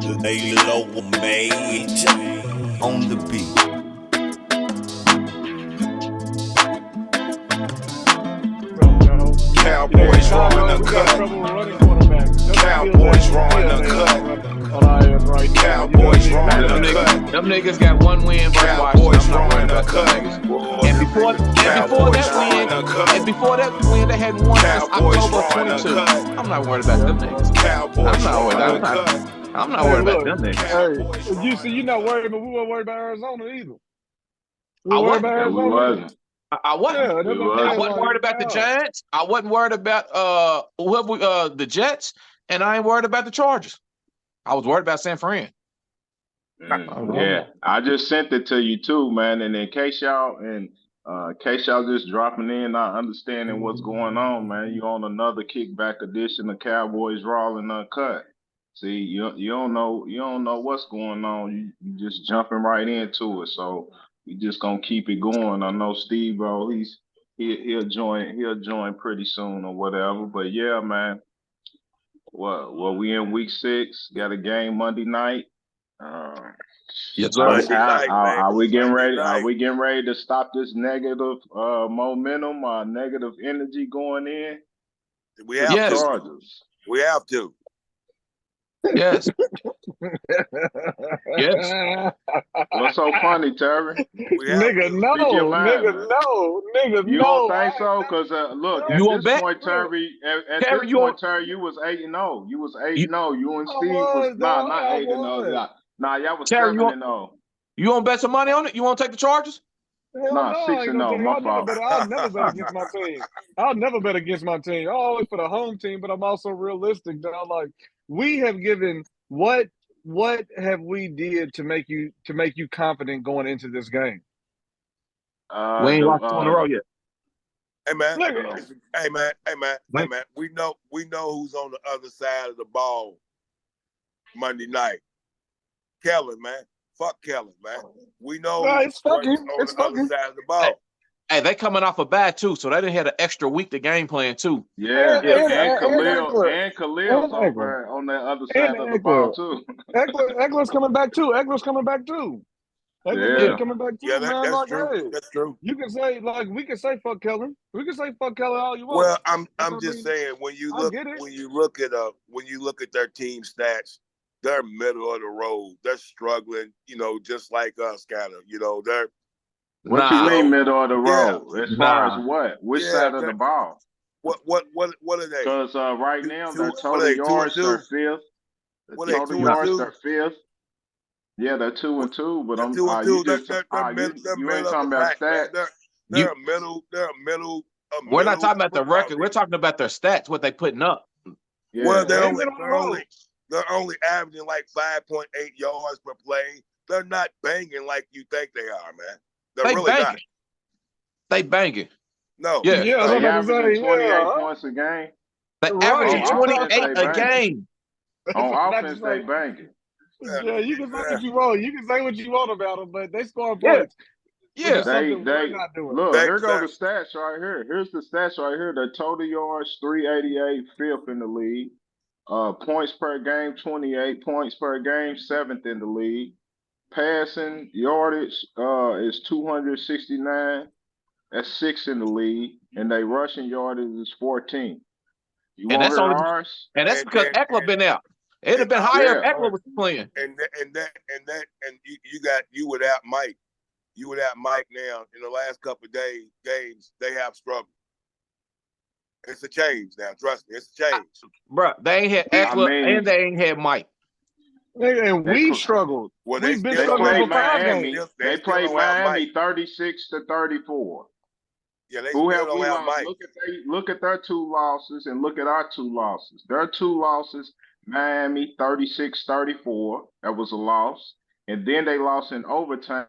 Lay low, major on the beat. Cowboys drawing a cut. Cowboys drawing a cut. Cowboys drawing a cut. Them niggas got one win versus Cowboys Washington. drawing a cut. And before that win, they hadn't won since October of 22. I'm not worried about them niggas. Cowboys drawing a cut. I'm not worried about them niggas. Hey, you're not worried, but we weren't worried about Arizona either. I wasn't worried about the Giants. I wasn't worried about the Jets, and I ain't worried about the Chargers. I was worried about San Fran. Yeah, I just sent it to you too, man. And in case y'all just dropping in, not understanding what's going on, man, you on another kickback edition of Cowboys Raw and Uncut. See, you don't know what's going on. You just jumping right into it. So we just gonna keep it going. I know Steve, bro, he'll join pretty soon or whatever. But yeah, man. Well, we in week 6, got a game Monday night. Yes, sir. Are we getting ready? Are we getting ready to stop this negative momentum or negative energy going in? We have to. Chargers. We have to. Yes. Yes. What's so funny, Terry? Nigga, no. You don't think so? Because look, at this point, Terry, Terry, you was 8-0. You was 8-0. You and Steve was not 8-0. Nah, y'all was 7-0. You want to bet some money on it? You want to take the Chargers? Nah, 6-0. My fault. I'll never bet against my team. I'll never bet against my team. I'm always for the home team, but I'm also realistic. I'm like, we have given what have we did to make you confident going into this game? We ain't lost 2 in a row yet. Hey man, hey man. We know who's on the other side of the ball Monday night. Kellen, man. Fuck Kellen, man. We know it's fucking on the other side of the ball. Hey, they coming off a bye too, so they done had an extra week to game plan too. Yeah, and Khalil's over on the other side of the ball too. Eckler's coming back too. Eckler's coming back too. Coming back too. Yeah, man. that's true. Hey, that's true. You can say we can say fuck Kellen. We can say fuck Kellen all you want. Well, I'm just saying when you look at their team stats, they're middle of the road. They're struggling, just like us, kind of. They're. What you mean middle of the road? Yeah. As far as what? Which side of the ball? What are they? Because right now their total yards are 5th. Total yards are 5th. Yeah, they're 2-2, but you ain't talking about stats. They're a middle. We're not talking about the record. We're talking about their stats, what they putting up. Yeah. Well, they're only averaging like 5.8 yards per play. They're not banging like you think they are, man. They're really banging. Not. They banging. No. Yeah. They averaging 28 points a game. They averaging 28 a game. On offense, they banging. Yeah, you can say what you want. You can say what you want about them, but they score points. Yeah. They look. Here go the stats right here. Here's the stats right here. The total yards 388, 5th in the league. Points per game 28. Points per game 7th in the league. Passing yardage is 269. That's 6th in the league, and they rushing yardage is 14. You want to hear ours? And that's because Eckler been out. It'd have been higher if Eckler was playing. And you without Mike. You without Mike now in the last couple of games they have struggled. It's a change now. Trust me, it's a change. Bro, they ain't had Eckler and they ain't had Mike. And we struggled. Well, We've been struggling for 5 games. They played Miami 36-34. Yeah, they Who have we lost? Mike. Look at their 2 losses and look at our 2 losses. Their 2 losses, Miami 36-34. That was a loss. And then they lost in overtime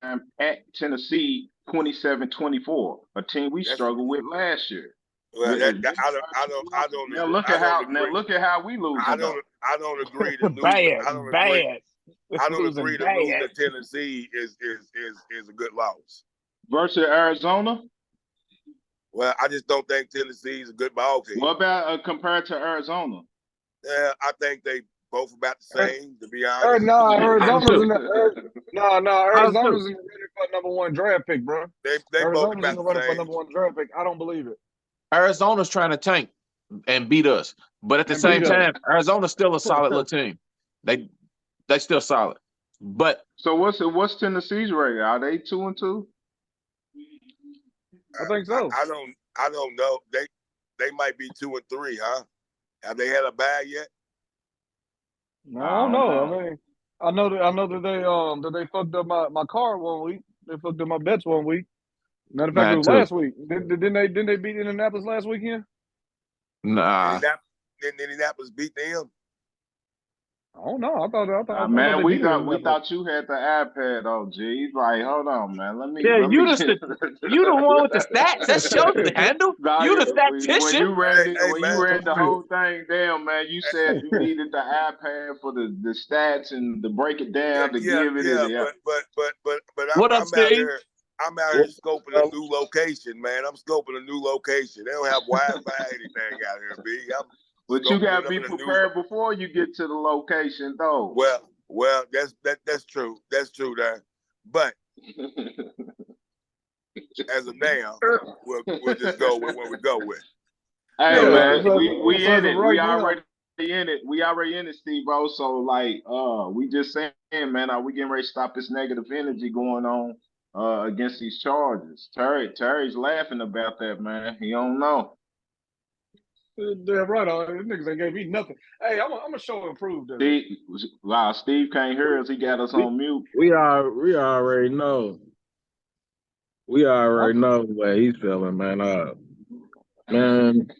at Tennessee 27-24, a team we struggled with last year. Well, I don't. Now look at how we lose. I don't agree to lose. I don't agree to lose to Tennessee is a good loss. Versus Arizona? Well, I just don't think Tennessee is a good ball team. What about compared to Arizona? Yeah, I think both about the same, to be honest. No, I'm too. Arizona's in the running for #1 draft pick, bro. They both Arizona's in about the the running for same. #1 draft pick. I don't believe it. Arizona's trying to tank and beat us, but at the same time, Arizona's still a solid little team. They still solid, but So what's Tennessee's record? Are they 2-2? I think so. I don't know. They might be 2-3, huh? Have they had a bag yet? I don't know. I mean, I know that they fucked up my card one week. They fucked up my bets one week. Matter of fact, it was last week. Didn't they beat Indianapolis last weekend? Nah. Indianapolis beat them. I don't know. I thought Man, they we beat thought you had the iPad, OG. He's like, hold on, man. Let me. Yeah, let you me the one with the stats. That's your handle. You the statistician. When you ran the whole thing down, man, you said you needed the iPad for the stats and to break it down to give it. But What up, I'm Steve? out here. I'm out here scoping a new location, man. I'm scoping a new location. They don't have Wi-Fi anything out here, B. But you gotta be prepared before you get to the location, though. Well, that's true. That's true, there. But as of now, we'll just go with what we go with. Hey, man, we in it. Right We already in it. We already in it, Steve. So like, we just saying, man, are we getting ready to stop this negative energy going on against these Chargers? Terry's laughing about that, man. He don't know. Damn right. These niggas ain't gave me nothing. Hey, I'm gonna show improve this. Steve can't hear us. He got us on mute. We already know. We already know what he's feeling, man. Man,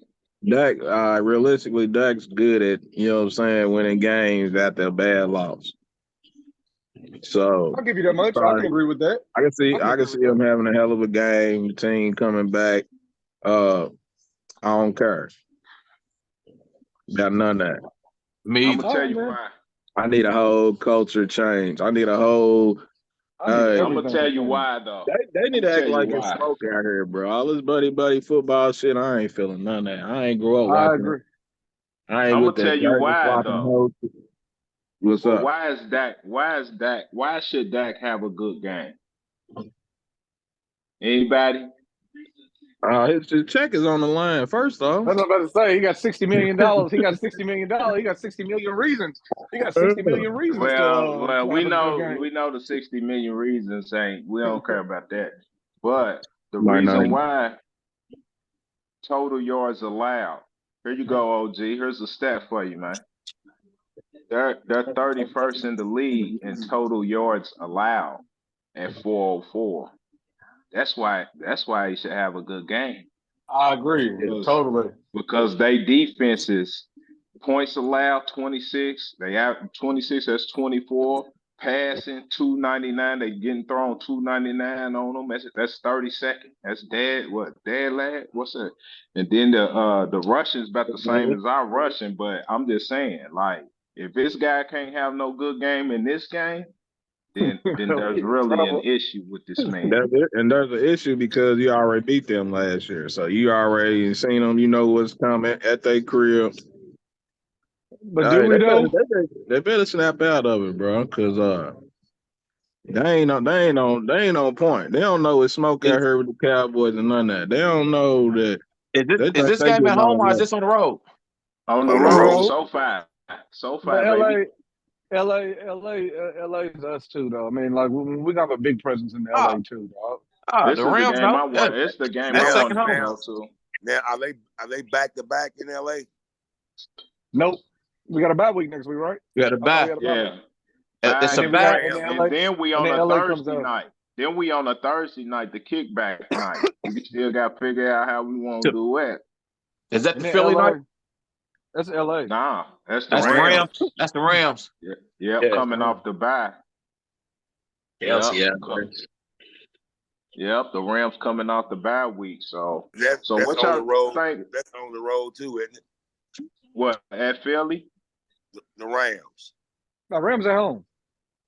Dak, realistically, Dak's good at, you know what I'm saying, winning games after a bad loss. So I'll give you that much. I can agree with that. I can see him having a hell of a game, team coming back. I don't care. Got none of that. Me, I'm gonna tell you why. I need a whole culture change. I need a whole. I'm gonna tell you why, though. They need to act like it's smoke out here, bro. All this buddy football shit, I ain't feeling none of that. I ain't grow up watching. I agree. I ain't I'm with gonna tell you why, though. What's up? Why is Dak? Why should Dak have a good game? Anybody? His check is on the line. First off, that's what I'm about to say. He got $60 million. He got $60 million. He got 60 million reasons. He got 60 million reasons. Well, we know the 60 million reasons ain't. We don't care about that. But the reason why total yards allowed. Here you go, OG. Here's a stat for you, man. They're 31st in the league in total yards allowed at 404. That's why he should have a good game. I agree. Totally. Because they defenses, points allowed 26. They out 26, that's 24. Passing 299. They getting thrown 299 on them. That's 32nd. That's dead lad? What's that? And then the rushing's about the same as our rushing, but I'm just saying, like, if this guy can't have no good game in this game, then there's really an issue with this man. And there's an issue because you already beat them last year. So you already seen them. You know what's coming at their crib. But do we though? They better snap out of it, bro, because they ain't on point. They don't know it's smoke out here with the Cowboys and none of that. They don't know that. Is this game at home or is this on the road? On the road, so far, baby. LA is us too, though. I mean, like we got a big presence in LA too, dog. This is the game I want. It's the game I want to go to. Now, are they back to back in LA? Nope. We got a bye week next week, right? We got a bye. Yeah. It's a bye. And then we on a Thursday night. Then we on a Thursday night, the kickback night. We still got to figure out how we want to do it. Is that the Philly night? That's LA. Nah, that's the Rams. That's the Rams. Yeah, coming off the bye. Yep, the Rams coming off the bye week. So that's what y'all think? That's on the road too, isn't it? What, at Philly? The Rams. No, Rams at home.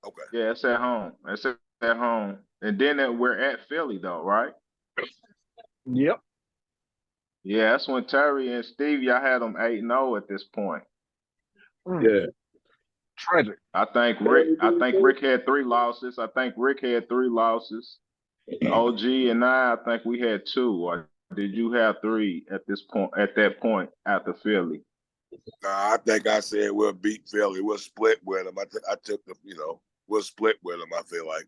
Okay. Yeah, it's at home. It's at home. And then we're at Philly though, right? Yep. Yeah, that's when Terry and Steve, y'all had them 8-0 at this point. Yeah. Tragic. I think Rick had 3 losses. OG and I think we had 2. Or did you have 3 at that point after Philly? Nah, I think I said we'll beat Philly. We'll split with them. I took the, we'll split with them, I feel like.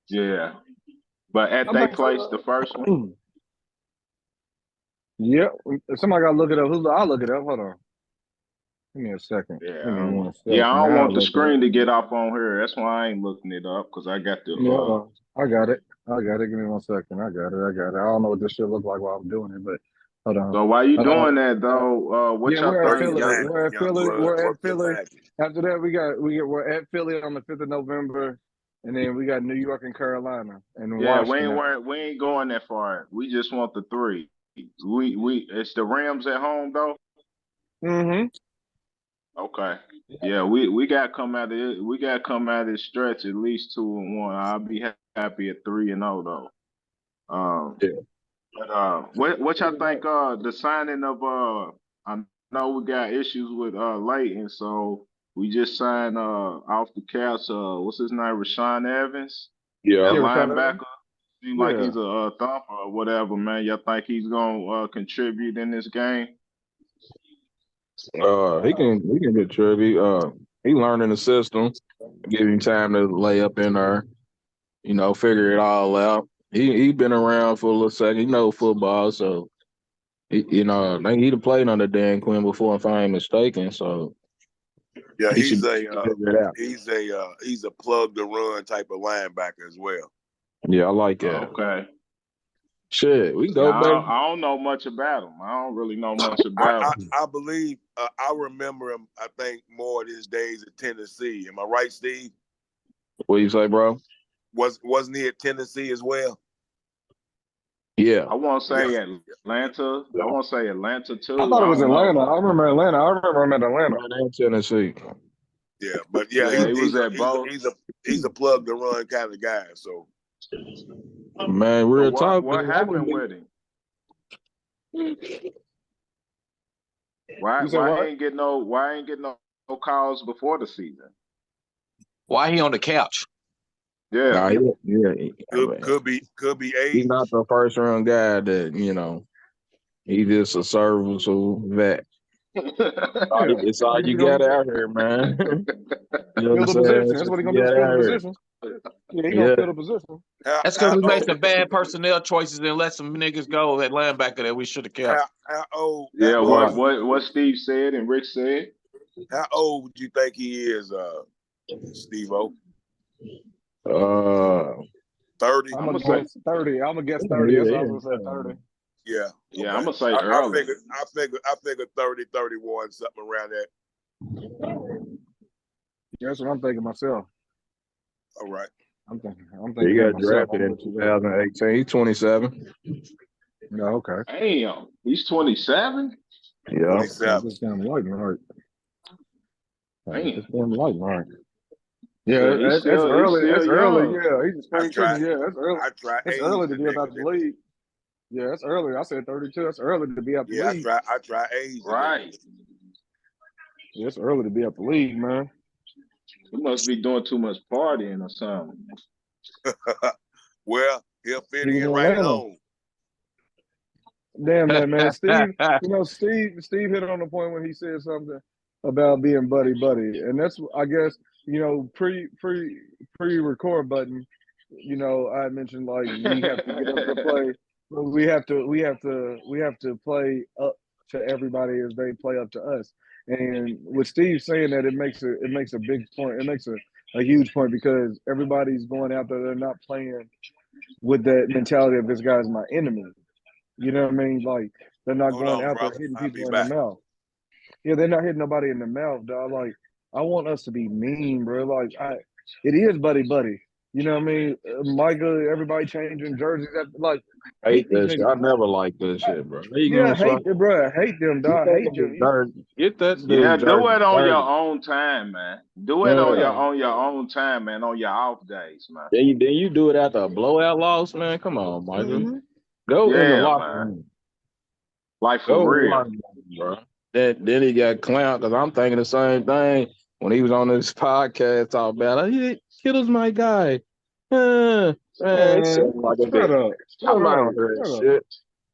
Yeah. But at they place the first one? Yeah. Somebody got to look it up. I'll look it up. Hold on. Give me a second. Yeah, I don't want the screen to get off on here. That's why I ain't looking it up, because I got the... I got it. Give me 1 second. I got it. I don't know what this shit look like while I'm doing it, but hold on. So while you doing that, though, what y'all we're think? We're at Philly. We're at Philly. After that, we're at Philly on the 5th of November, and then we got New York and Carolina. And yeah, we ain't going that far. We just want the 3. It's the Rams at home, though? Mm-hmm. Okay. Yeah, we got to come out of it. We got to come out of this stretch at least 2-1. I'll be happy at 3-0 though. But what y'all think? The signing of I know we got issues with Leighton, so we just signed off the Cavs. What's his name? Rashawn Evans. Yeah, linebacker. Seems like he's a thumper or whatever, man. Y'all think he's gonna contribute in this game? He can contribute. He learning the system. Give him time to lay up in there, figure it all out. He been around for a little second. He know football, so I think he'd have played under Dan Quinn before, if I ain't mistaken. So yeah, he's a plug to run type of linebacker as well. Yeah, I like that. Okay. Shit, we go back. I don't know much about him. I don't really know much about him. I believe I remember him. I think more of his days at Tennessee. Am I right, Steve? What you say, bro? Wasn't he at Tennessee as well? Yeah. I want to say Atlanta. I want to say Atlanta too. I thought it was Atlanta. I remember Atlanta. I remember him at Atlanta. Tennessee. Yeah, but he was at both. He's a plug to run kind of guy. So, man, real talk. What happened with him? Why ain't get no calls before the season? Why he on the couch? Yeah, could be age. He's not the first round guy that he's just a serviceable vet. It's all you got out here, man. Fill the position. That's what he's gonna do. Fill the position. Yeah, he's gonna fill the position. That's because we made some bad personnel choices and let some niggas go at linebacker that we should have kept. How old? Yeah, what Steve said and Rick said. How old would you think he is, Steve-O? 30. I'm gonna guess 30. I'm gonna guess 30. That's what I was gonna say. 30. Yeah. Yeah, okay. I'm gonna say early. I figured 30, 31, something around that. That's what I'm thinking myself. All right. I'm thinking. He got drafted in 2018. He's 27. No, okay. Damn, he's 27. Yeah. 27. It's damn lightning, right? It's damn lightning, right? Yeah, that's early. That's early. Yeah, he's just that's early. That's early to be about the league. Yeah, that's early. I said 32. That's early to be up the league. Yeah, I try age. Right. Yeah, it's early to be up the league, man. He must be doing too much partying or something. Well, he'll fit in right home. Damn that, man. Steve, Steve hit on the point when he said something about being buddy, and that's, I guess, pre-record button. I mentioned like we have to get up to play. We have to play up to everybody as they play up to us. And with Steve saying that, it makes a big point. It makes a huge point because everybody's going out there. They're not playing with that mentality of this guy's my enemy. You know what I mean? Like they're not going out there hitting people in the mouth. Yeah, they're not hitting nobody in the mouth, dog. Like I want us to be mean, bro. Like it is buddy. You know what I mean? Micah, everybody changing jerseys. Like hate this shit. I never liked this shit, bro. Yeah, hate it, bro. Hate them, dog. Hate them. Get that. Yeah, do it on your own time, man. Do it on your own time, man. On your off days, man. Then you do it after a blowout loss, man. Come on, Micah. Go in the locker room. Like for real, bro. then he got clowned because I'm thinking the same thing when he was on this podcast talking about Kittle's my guy. Man, it's Man, like a shut bit. up. I'm not Right, on that shut up. shit.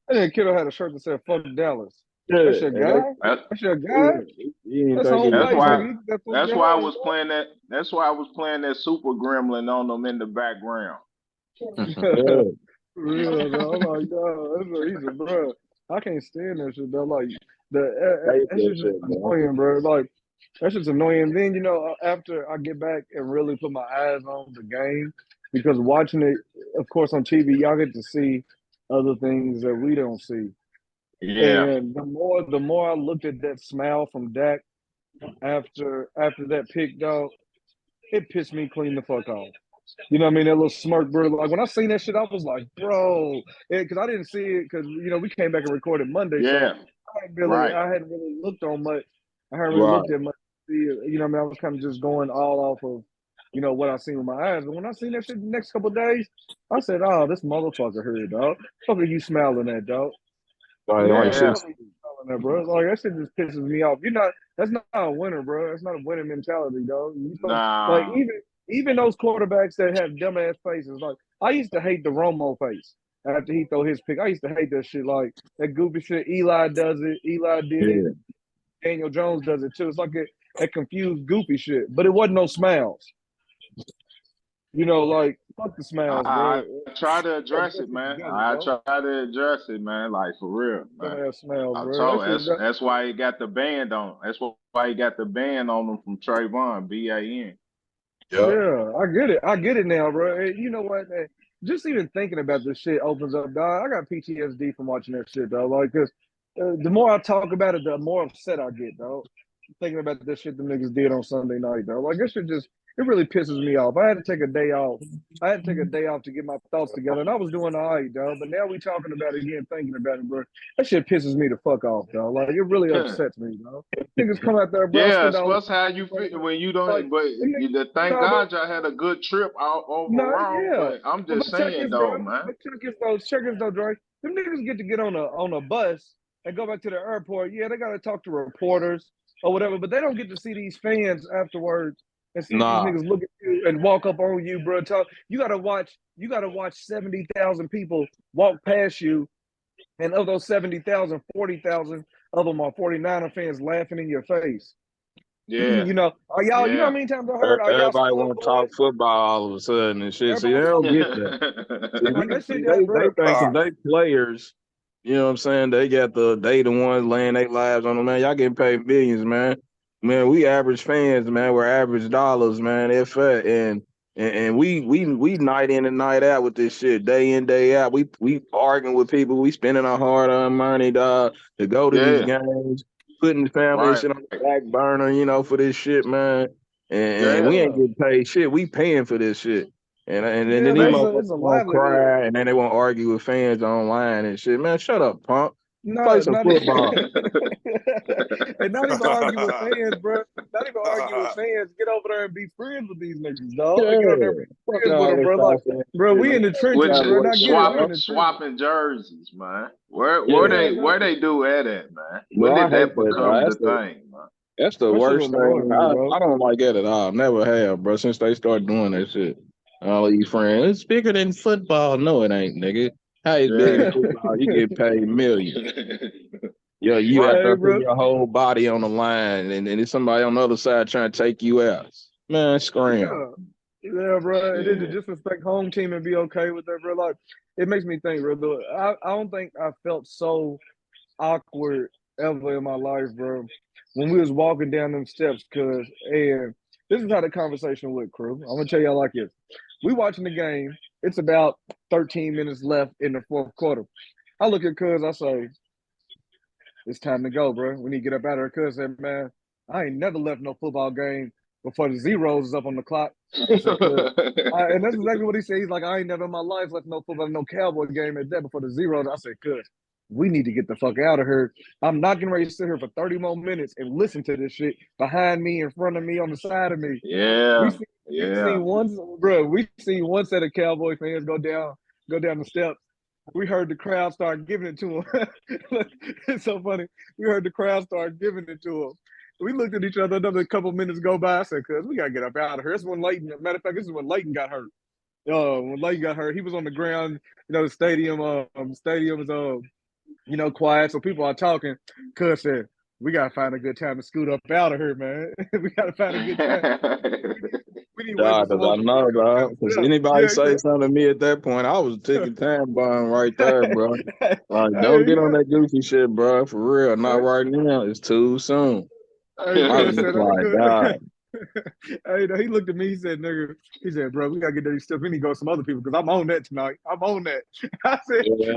And then Kittle had a shirt that said "Fuck Dallas." Yeah, That's your and guy. That's your guy. he didn't That's think home it That's base, was why. nigga. That's what That's your why I house. was playing that. That's why I was playing that Super Gremlin on them in the background. yeah. Real, though. I'm like, no, he's a bro. I can't stand that shit, though. Like, Hate that that shit's shit, man. annoying, bro. Like, that shit's annoying. Then, after I get back and really put my eyes on the game, because watching it, of course, on TV, y'all get to see other things that we don't see. Yeah. And the more I looked at that smile from Dak after that pick, dog, it pissed me clean the fuck off. You know what I mean? That little smirk, bro. Like when I seen that shit, I was like, bro, because I didn't see it because we came back and recorded Monday, so Yeah. I hadn't really looked on much. I hadn't really looked at much. You know what I mean? I was kind of just going all off of what I seen with my eyes. But when I seen that shit the next couple of days, I said, oh, this motherfucker here, dog. Fuck are you smiling at, dog? Like shit. That, bro. Like that shit just pisses me off. That's not a winner, bro. That's not a winning mentality, dog. Like Nah. even those quarterbacks that have dumbass faces. Like I used to hate the Romo face after he throw his pick. I used to hate that shit. Like that goofy shit. Eli does it. Eli did it. Daniel Jones does it too. It's like that confused goofy shit. But it wasn't no smiles. Like fuck the smiles, bro. I try to address it, man. I try to address it, man. Like for real, man. That's why he got the band on. That's why he got the band on him from Trayvon, BAN. Yeah, I get it now, bro. And you know what? Man? Just even thinking about this shit opens up, dog. I got PTSD from watching that shit, dog. Like, cause the more I talk about it, the more upset I get, dog. Thinking about this shit the niggas did on Sunday night, dog. Like, this shit it really pisses me off. I had to take a day off. I had to take a day off to get my thoughts together, and I was doing all right, dog. But now we talking about it again, thinking about it, bro. That shit pisses me the fuck off, dog. Like, it really upsets me, dog. Niggas come out there, bro. Yeah, that's how you feel when you don't. Like, but thank God y'all had a good trip overall. But I'm just saying, though, man. Check this though, Dre. Them niggas get on a bus and go back to the airport. Yeah, they gotta talk to reporters or whatever, but they don't get to see these fans afterwards and see these niggas look at you and walk up on you, bro. You gotta watch 70,000 people walk past you, and of those 70,000, 40,000 of them are 49er fans laughing in your face. Yeah. You know how many times I heard everybody want to talk football all of a sudden and shit. See, they don't get that. They think they players, you know what I'm saying? They got they the ones laying their lives on them, man. Y'all getting paid millions, man. Man, we average fans, man. We're average dollars, man. If and we night in and night out with this shit, day in, day out. We arguing with people. We spending our hard-earned money, dog, to go to these games, putting family and shit on the back burner, for this shit, man. And we ain't getting paid shit. We paying for this shit. And then these motherfuckers won't cry, and then they won't argue with fans online and shit. Man, shut up, punk. Play some football. And not even argue with fans, bro. Not even argue with fans. Get over there and be friends with these niggas, dog. Yeah. Get over there and be friends with them, bro. Like, bro, we in the trenches, bro. Swapping jerseys, man. Where they do at, man? When did that become the thing, man? That's the worst thing. I don't like that at all. Never have, bro. Since they started doing that shit. All you friends, it's bigger than football. No, it ain't, nigga. How it's big than football? You get paid millions. Yo, you have to put your whole body on the line, and there's somebody on the other side trying to take you out. Man, scram. Yeah, bro. And then to disrespect home team and be okay with that, bro. Like, it makes me think, bro. I don't think I felt so awkward ever in my life, bro, when we was walking down them steps. And this is how the conversation went, crew. I'm gonna tell y'all like this. We watching the game. It's about 13 minutes left in the fourth quarter. I look at Cuz, I say, it's time to go, bro. We need to get up out of here. Cuz said, man, I ain't never left no football game before the zeros is up on the clock. And that's exactly what he said. He's like, I ain't never in my life left no football, no Cowboy game at that before the zeros. I said, Cuz, we need to get the fuck out of here. I'm not getting ready to sit here for 30 more minutes and listen to this shit behind me, in front of me, on the side of me. Yeah. We seen one set of Cowboy fans go down the steps we heard the crowd start giving it to him. It's so funny. We heard the crowd start giving it to him. We looked at each other. Another couple minutes go by. I said, "Cuz we gotta get up out of here." This is when Leighton. Matter of fact, this is when Leighton got hurt. When Leighton got hurt, he was on the ground. The stadium is quiet, so people are talking. Cuz said, "We gotta find a good time to scoot up out of here, man. We gotta find a good time." We need to wait for Because I someone. know, dog. Because anybody say something to me at that point, I was a ticking time bomb right there, bro. Like, don't get on that goofy shit, bro. For real. Not right now. It's too soon. I was just like, God. He looked at me. He said, "Nigga," he said, "Bro, we gotta get these stuff. We need to go with some other people because I'm on that tonight. I'm on that." I said, "Yeah."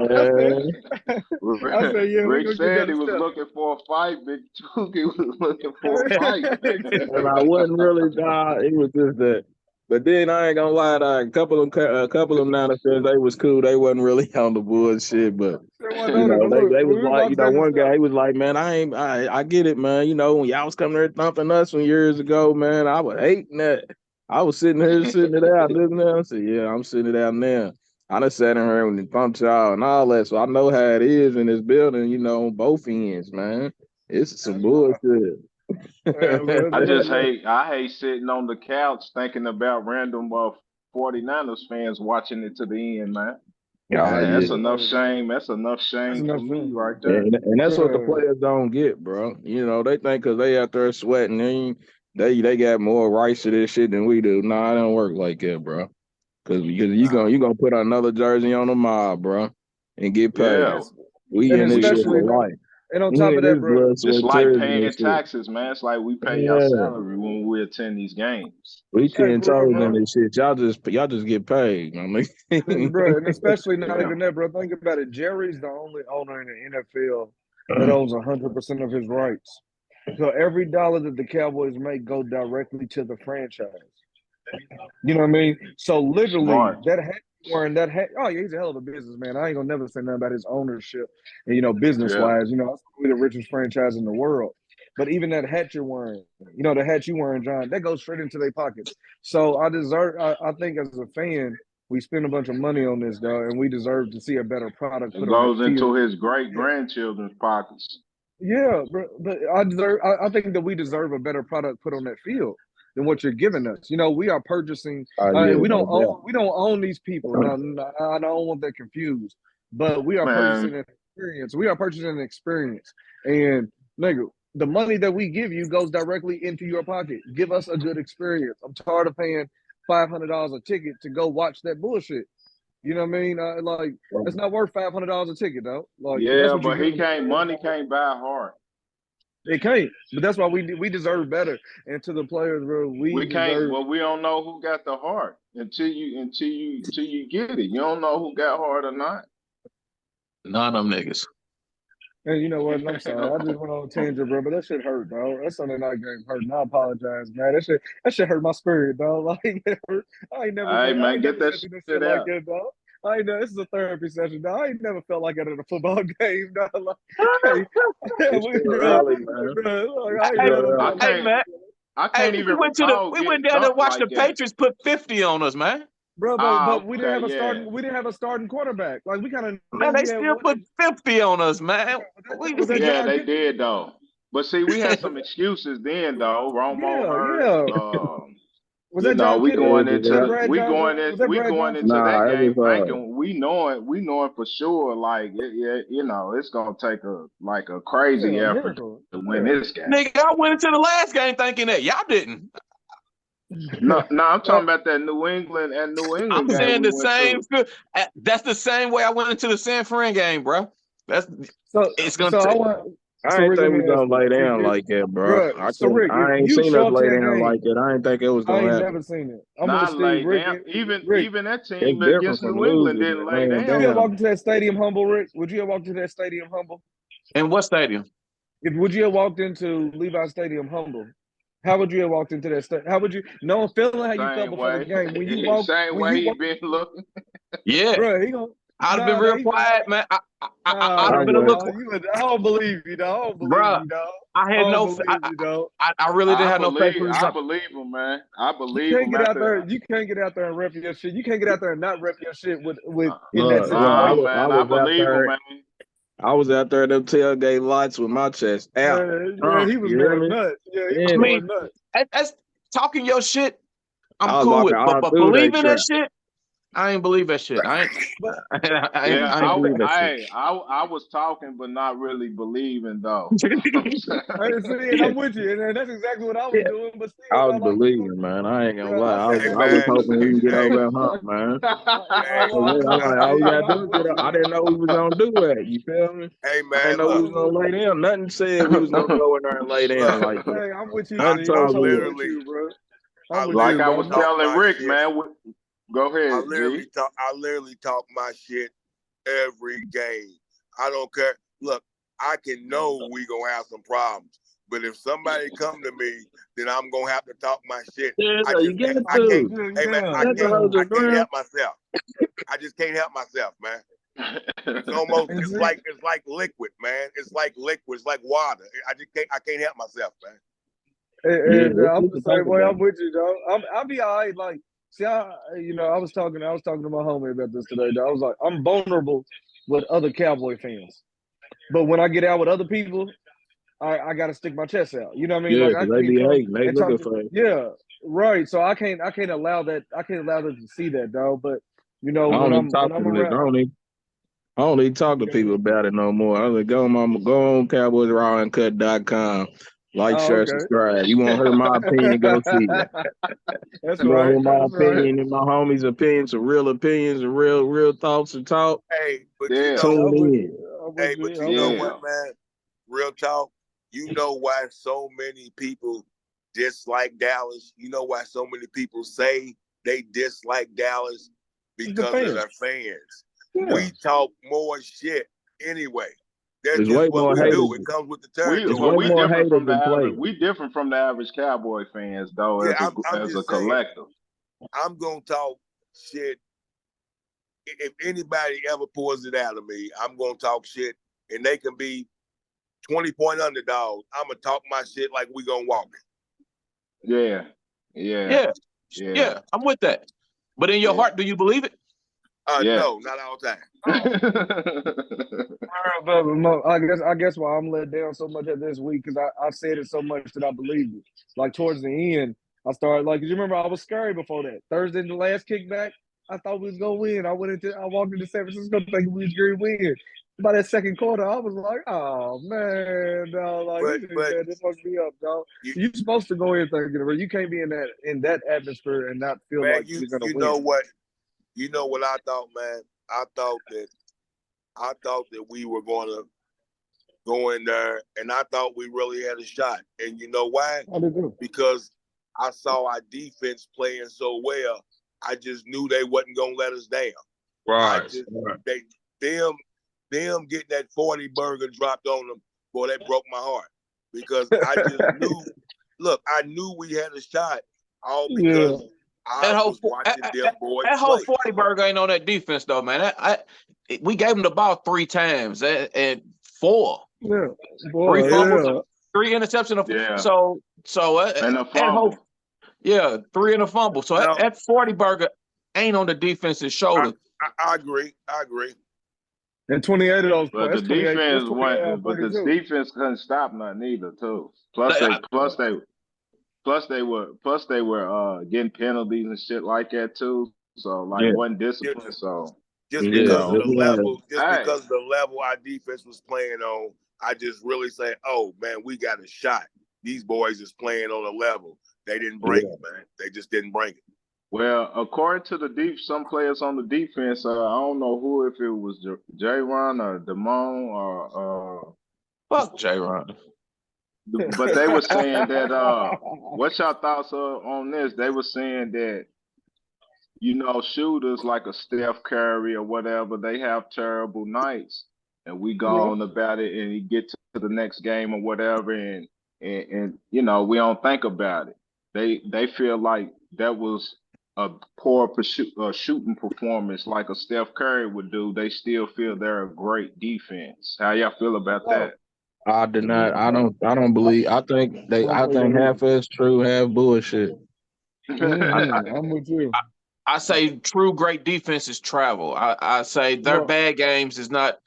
Rick said he was looking for a fight. Big Tookie was looking for a fight. And I wasn't really, it was just that. But then I ain't gonna lie, a couple of them Niners fans, they was cool. They wasn't really on the bullshit, but they was like, one guy, he was like, "Man, I get it, man. When y'all was coming there thumping us some years ago, man, I was hating that. I was sitting it out, listening there." I said, "Yeah, I'm sitting it out now. I done sat in here and thumped y'all and all that, so I know how it is in this building, on both ends, man. It's some bullshit." I hate sitting on the couch thinking about random 49ers fans watching it to the end, man. That's enough shame. That's enough shame for me right there. And that's what the players don't get, bro. They think because they out there sweating, they got more rights to this shit than we do. Nah, it don't work like that, bro. Because you gonna put another jersey on the mob, bro, and get paid. Yeah. We in this shit for life. And on top of that, bro, it's like paying taxes, man. It's like we pay our salary when we attend these games. We 10 toes in this shit. Y'all just get paid, man. Bro, and especially not even that, bro. Think about it. Jerry's the only owner in the NFL that owns 100% of his rights. So every dollar that the Cowboys make goes directly to the franchise. You know what I mean? So literally, that hat wearing that hat. Oh yeah, he's a hell of a businessman. I ain't gonna never say nothing about his ownership and business wise. That's probably the richest franchise in the world. But even that hat you're wearing, the hat you wearing, John, that goes straight into their pockets. So I think as a fan, we spend a bunch of money on this, dog, and we deserve to see a better product. It goes into his great grandchildren's pockets. Yeah, but I think that we deserve a better product put on that field than what you're giving us. We are purchasing. We don't own these people. I don't want that confused. But we are purchasing an experience. We are purchasing an experience. And nigga, the money that we give you goes directly into your pocket. Give us a good experience. I'm tired of paying $500 a ticket to go watch that bullshit. You know what I mean? It's not worth $500 a ticket, though. But money can't buy a heart. It can't, but that's why we deserve better. And to the players, bro, we can't. Well, we don't know who got the heart until you get it. You don't know who got heart or not. None of them niggas. And you know what? I'm sorry. I just went on a tangent, bro, but that shit hurt, dog. That Sunday night game hurt. And I apologize, man. That shit hurt my spirit, dog. I ain't never get that shit out. Like that, dog. This is a therapy session, dog. I ain't never felt like that at a football game, dog. I can't even. We went down to watch the Patriots put 50 on us, man. Bro, but we didn't have a starting quarterback. Like we kind of they still put 50 on us, man. They did though. But see, we had some excuses then though. Romo hurt. We going into that game thinking we knowing for sure it's gonna take a crazy effort to win this game. Nigga, I went into the last game thinking that y'all didn't. No, I'm talking about that New England game. I'm saying the same. That's the same way I went into the San Fran game, bro. It's gonna take. I ain't think we gonna lay down like that, bro. I ain't seen us lay down like that. I ain't think it was gonna happen. I ain't never seen it. I'm not lay down. Even that team against New England didn't lay down. Would you have walked into that stadium humble, Rick? Would you have walked into that stadium humble? In what stadium? Would you have walked into Levi Stadium humble? How would you have walked into that stadium? How would you? No, feeling how you felt before the game when you walked. Same way you been looking. Yeah, bro. I'd have been real quiet, man. I'd have been a little, I don't believe you, dog. I don't believe bruh. you, dog. I had no, I really didn't have no faith. I believe him, man. I You believe can't him. get out there. You can't get out there and rep your shit. You can't get out there and not rep your shit with in that Nah, situation. man. I believe him, man. I was out there at them tailgate lights with my chest out. Yeah, he was going nuts. Yeah, he was going nuts. That's talking your shit. I'm was cool with, walking all but through believing that that shit, I ain't believe that shit. I was talking, but not really believing, though. I didn't see it. I'm with you, and that's exactly what I was doing. But still, I was believing, man. I ain't gonna lie. I was hoping we can get over that hump, man. All we gotta do is get up. I didn't know we was gonna do that. You feel me? Hey, man, I didn't know we was gonna lay down. Nothing said we was gonna go in there and lay down like that. Hey, I'm with you. I'm totally with you, bro. I'm with like you, I was telling Rick, shit. man. Go ahead. I literally talk my shit every game. I don't care. Look, I can know we gonna have some problems, but if somebody come to me, then I'm gonna have to talk my shit. Yeah, I can't help myself. I just can't help myself, man. It's almost it's like liquid, man. It's like liquid. It's like water. I can't help myself, man. I'm the same way. I'm with you, dog. I'll be all right. Like, see, I was talking to my homie about this today, dog. I was like, I'm vulnerable with other Cowboy fans, but when I get out with other people, I got to stick my chest out. You know what I mean? Yeah, like, I they be hating. They looking for it. Yeah, right. So I can't allow that. I can't allow them to see that, dog. But when I'm around. I don't even talk to people about it no more. I was like, go on CowboysRawandCut.com. Like, share, subscribe. You want to hear my opinion, go see it. That's you right. Want to hear my opinion and my homies' opinions, some real opinions and real thoughts to talk. Hey, but tune in. Hey, but you know what, man? Real talk. You know why so many people dislike Dallas? You know why so many people say they dislike Dallas? Because of their fans. Yeah. We talk more shit anyway. That's just what we do. It comes with the territory. We different from the average Cowboy fans, though, as a collective. I'm going to talk shit. If anybody ever pours it out of me, I'm going to talk shit, and they can be 20-point underdogs. I'm going to talk my shit like we going to walk it. Yeah. I'm with that. But in your heart, do you believe it? No, not all the time. I guess why I'm let down so much at this week, because I said it so much that I believed it. Like towards the end, I started you remember I was scary before that. Thursday in the last kickback, I thought we was gonna win. I walked into San Francisco thinking we was gonna win. By that second quarter, I was like, oh man, dog, this must be up, dog. You're supposed to go in thinking it. You can't be in that atmosphere and not feel like you're gonna win. You know what I thought, man? I thought that we were going to go in there, and I thought we really had a shot. And you know why? Because I saw our defense playing so well. I just knew they wasn't going to let us down. Right. Them getting that 40 burger dropped on them, boy, that broke my heart. Because I just knew, I knew we had a shot, all because I was watching them boys that whole 40 burger ain't on that defense, though, man. We gave them the ball 3 times and 4. Yeah. 3 fumbles, 3 interceptions. Yeah. So and a fumble. 3 and a fumble. So that 40 burger ain't on the defense's shoulder. I agree. And 28 of those. But the defense went. But the defense couldn't stop nothing either, too. Plus they were getting penalties and shit like that too. So wasn't discipline. So just because of the level our defense was playing on, I just really say, oh man, we got a shot. These boys is playing on a level. They didn't bring it, man. They just didn't bring it. Well, according to some players on the defense, I don't know if it was J-Ron or Damone or fuck J-Ron. But they were saying that what's your thoughts on this? They were saying that shooters like a Steph Curry or whatever, they have terrible nights, and we go on about it and you get to the next game or whatever, and we don't think about it. They feel like that was a poor shooting performance like a Steph Curry would do, they still feel they're a great defense. How y'all feel about that? I did not. I don't believe. I think half is true, half bullshit. I'm with you. I say true great defense is travel. I say their bad games is not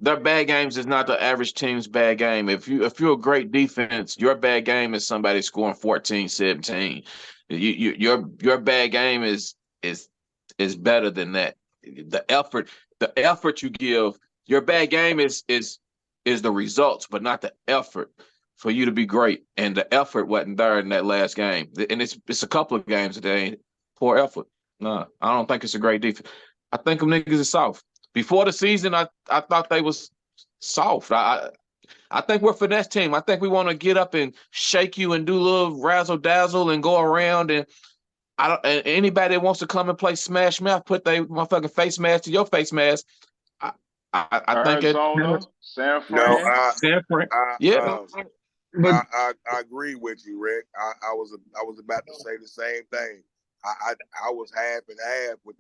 the average team's bad game. If you're a great defense, your bad game is somebody scoring 14, 17. Your bad game is better than that. The effort you give, your bad game is the results, but not the effort for you to be great. And the effort wasn't there in that last game. And it's a couple of games today. Poor effort. No, I don't think it's a great defense. I think them niggas is soft. Before the season, I thought they was soft. I think we're a finesse team. I think we want to get up and shake you and do a little razzle dazzle and go around. And anybody that wants to come and play smash mouth, put their motherfucking face mask to your face mask. I think Arizona, San Fran. San Fran. I agree with you, Rick. I was about to say the same thing. I was half and half with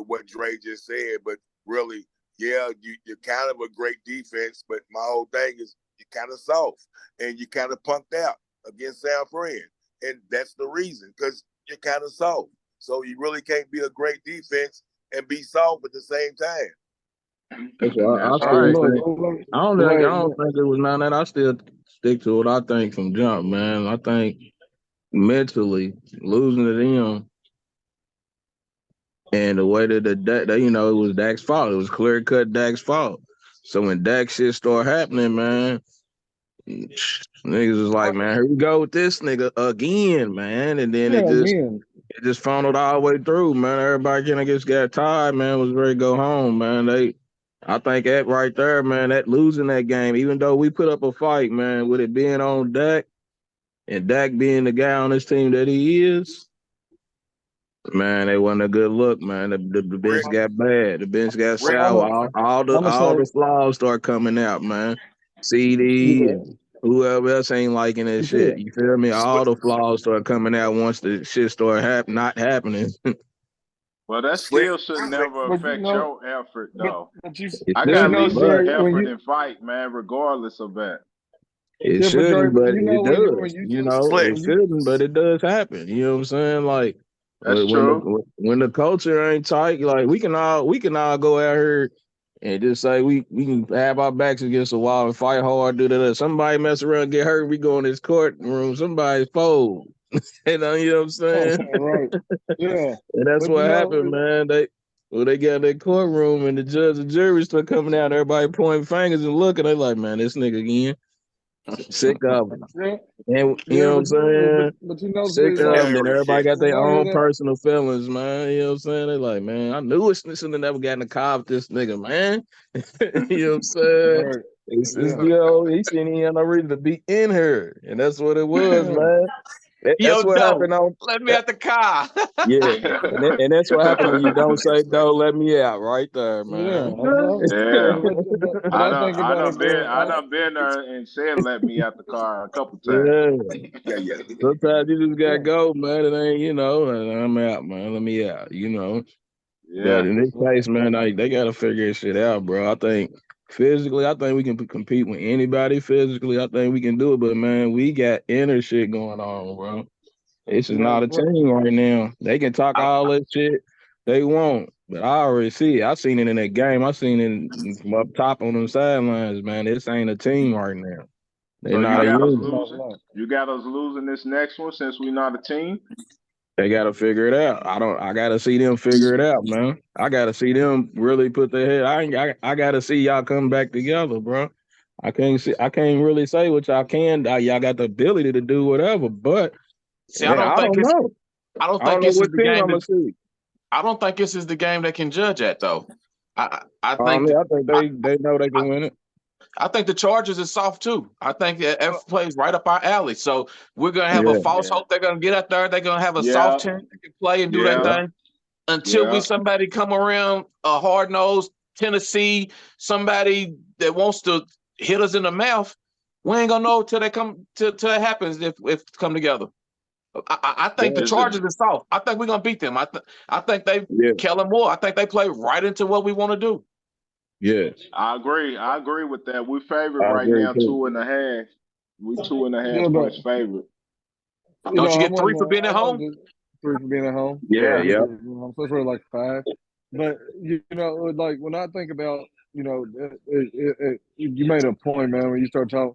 what Dre just said, but really, yeah, you're kind of a great defense, but my whole thing is you're kind of soft and you kind of punked out against San Fran, and that's the reason, because you're kind of soft. So you really can't be a great defense and be soft at the same time. That's why I don't think it was none of that. I still stick to what I think from jump, man. I think mentally losing to them and the way that it was Dak's fault. It was clear cut Dak's fault. So when Dak shit started happening, man, niggas was like, man, here we go with this nigga again, man. And then it just funneled all the way through, man. Everybody kind of just got tired, man, was ready to go home, man. I think that right there, man, that losing that game, even though we put up a fight, man, with it being on Dak and Dak being the guy on this team that he is, man, it wasn't a good look, man. The bench got bad. The bench got sour. All the flaws start coming out, man. CD and whoever else ain't liking that shit. You feel me? All the flaws start coming out once the shit start not happening. Well, that still should never affect your effort, though. I got at least effort and fight, man, regardless of that. It shouldn't, but it does. It shouldn't, but it does happen. You know what I'm saying? Like, that's true. When the culture ain't tight, like we can all go out here and just say we can have our backs against the wall and fight hard. Do that. Somebody mess around, get hurt, we go in this courtroom. Somebody's fold. You know what I'm saying? Right. Yeah. And that's what happened, man. They got that courtroom and the judge and jury start coming out. Everybody pointing fingers and looking. They like, man, this nigga again. Sick of them. And you know what I'm saying? But sick of them. And everybody got their own personal feelings, man. You know what I'm saying? They like, man, I knew it shouldn't have never gotten a car with this nigga, man. You know what I'm saying? Right. It's he shouldn't even have no reason to be in here. And that's what it was, man. That's what happened on. Let me out the car. Yeah, and that's what happened when you don't say "Don't let me out." Right there, man. Yeah. I done been there and said "let me out the car" a couple times. Yeah. Sometimes you just gotta go, man. It ain't, I'm out, man. Let me out, Yeah. But in this case, man, they gotta figure this shit out, bro. I think. Physically, I think we can compete with anybody. Physically, I think we can do it. But, man, we got inner shit going on, bro. This is not a team right now. They can talk all that shit they want. But I already see it. I seen it in that game. I seen it from up top on them sidelines, man. This ain't a team right now. They're not a unit. You got us losing this next one since we're not a team? They got to figure it out. I got to see them figure it out, man. I got to see them really put their head. I got to see y'all come back together, bro. I can't really say what y'all can. Y'all got the ability to do whatever, but I don't know. I don't think this is the game. I don't think this is the game they can judge at, though. I think they know they can win it. I think the Chargers is soft too. I think every plays right up our alley. So we're gonna have a false hope they're gonna get out there. They're gonna have a soft chance they can play and do their thing until somebody come around a hard nosed Tennessee, somebody that wants to hit us in the mouth. We ain't gonna know till they come till it happens if come together. I think the Chargers are soft. I think we're gonna beat them. I think Kellen Moore. I think they play right into what we want to do. Yes, I agree with that. We're favored right now, too. 2.5. We 2.5 points favorite. Don't you get 3 for being at home? 3 for being at home. Yeah. So it's really like 5. But you know, like when I think about, you know, you made a point, man, when you start talking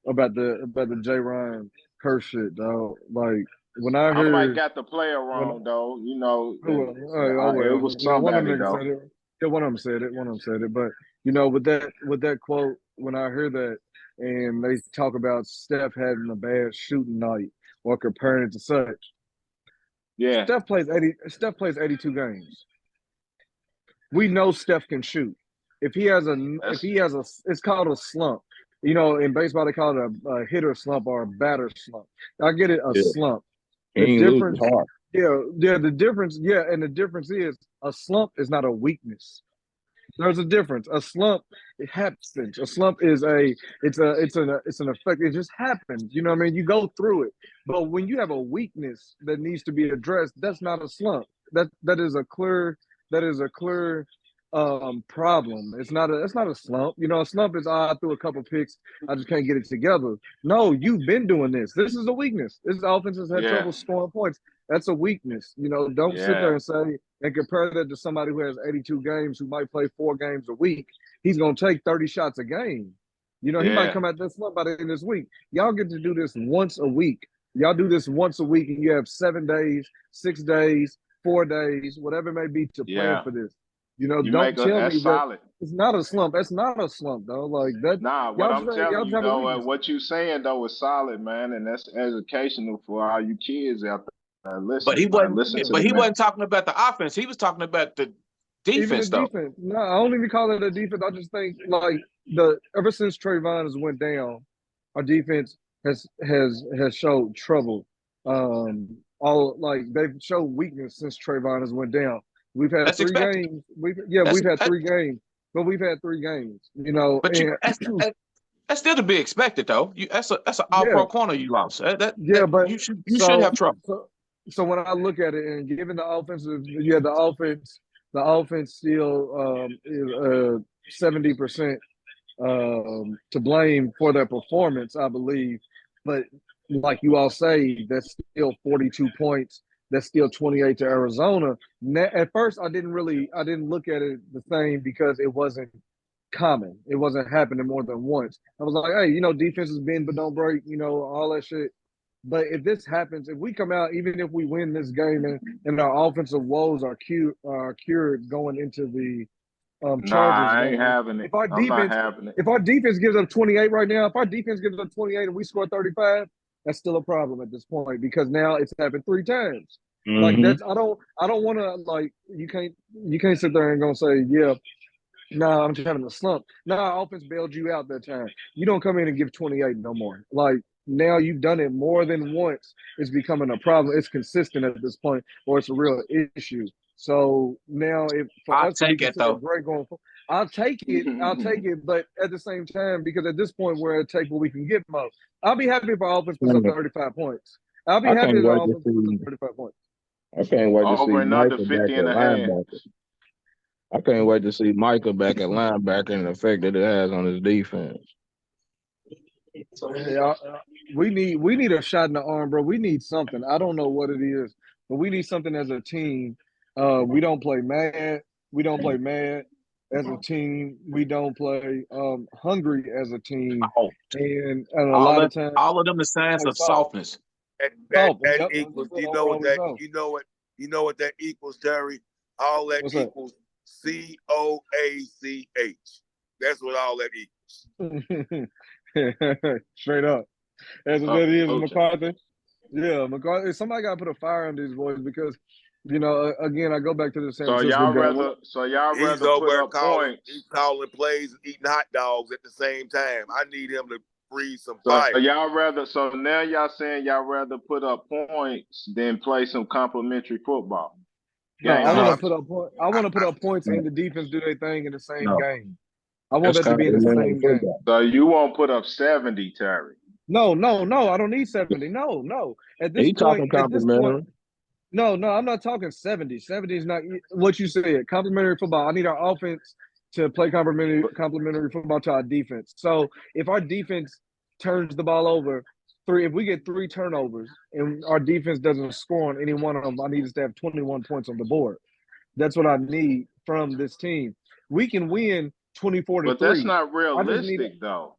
about the J. Ryan curse shit, dog. Like when I heard, might got the player wrong though. You know, it was one of them somebody niggas though. said it. Yeah, one of them said it. But you know, with that quote, when I hear that, and they talk about Steph having a bad shooting night or comparing it to such. Yeah. Steph plays 82 games. We know Steph can shoot. If he has it's called a slump. You know, in baseball they call it a hitter slump or a batter slump. I get it, a slump. The difference, the difference is a slump is not a weakness. There's a difference. A slump, it happens. A slump is it's an effect. It just happens. You know what I mean? You go through it. But when you have a weakness that needs to be addressed, that's not a slump. That is a clear problem. It's not a slump. You know, a slump is I threw a couple picks, I just can't get it together. No, you've been doing this. This is a weakness. This offense has had trouble scoring points. That's a weakness. You know, don't sit there and say and compare that to somebody who has 82 games, who might play 4 games a week. He's gonna take 30 shots a game. You know, he might come out this slump by the end of this week. Y'all get to do this once a week. Y'all do this once a week, and you have 7 days, 6 days, 4 days, whatever it may be, to plan for this. You know, don't tell me that it's not a slump. That's not a slump, though. Like that. Nah, what I'm telling you, though, what you saying though is solid, man, and that's educational for all you kids out there. Listen, but he wasn't talking about the offense. He was talking about the defense, though. Defense. No, I don't even call it a defense. I just think like ever since Trayvon has went down, our defense has showed trouble. They've showed weakness since Trayvon has went down. We've had 3 games. We've had 3 games, but we've had 3 games. You know, but that's still to be expected, though. That's an all-pro corner you lost. But you should have trouble. So when I look at it, and given the offensive, the offense still is 70% to blame for their performance, I believe. But like you all say, that's still 42 points. That's still 28 to Arizona. At first, I didn't look at it the same because it wasn't common. It wasn't happening more than once. I was like, hey, you know, defenses bend but don't break, you know, all that shit. But if this happens, if we come out, even if we win this game and our offensive woes are cured going into the Chargers, I ain't having it. I'm not having it. If our defense gives up 28 right now, if our defense gives up 28 and we score 35, that's still a problem at this point because now it's happened 3 times. Mm-hmm. Like that's I don't want to like you can't sit there and gonna say I'm just having a slump. Our offense bailed you out that time. You don't come in and give 28 no more. Like now you've done it more than once. It's becoming a problem. It's consistent at this point, or it's a real issue. So now, I'll take it though. I'll take it. But at the same time, because at this point, we're at take what we can get most. I'll be happy if our offense puts up 35 points. I'll be happy if our offense puts up 35 points. I can't wait to see another Michael 50 and a half. I can't wait to see Michael back at linebacker and the effect that it has on his defense. Yeah, we need a shot in the arm, bro. We need something. I don't know what it is, but we need something as a team. We don't play mad. We don't play mad as a team. We don't play hungry as a team. And a lot of times, all of them the signs of softness. That equals. You know what that equals, Terry? All that equals COACH. That's what all that equals. Straight up. That's what that is, McCarthy. Yeah, McCarthy. Somebody got to put a fire on these boys because, you know, again, I go back to the San Francisco game. He's over he's calling plays and eating hot dogs at the same time. I need him to breathe some fire. So now y'all saying y'all rather put up points than play some complimentary football. No, I want to put up points and the defense do their thing in the same game. I want that to be in the same game. So you won't put up 70, Terry. No, I don't need 70. No. At this He talking point, complimentary. no, I'm not talking 70. 70 is not what you said. Complimentary football. I need our offense to play complimentary football to our defense. So if our defense turns the ball over if we get 3 turnovers and our defense doesn't score on any one of them, I need us to have 21 points on the board. That's what I need from this team. We can win 24-3. But that's not realistic, though.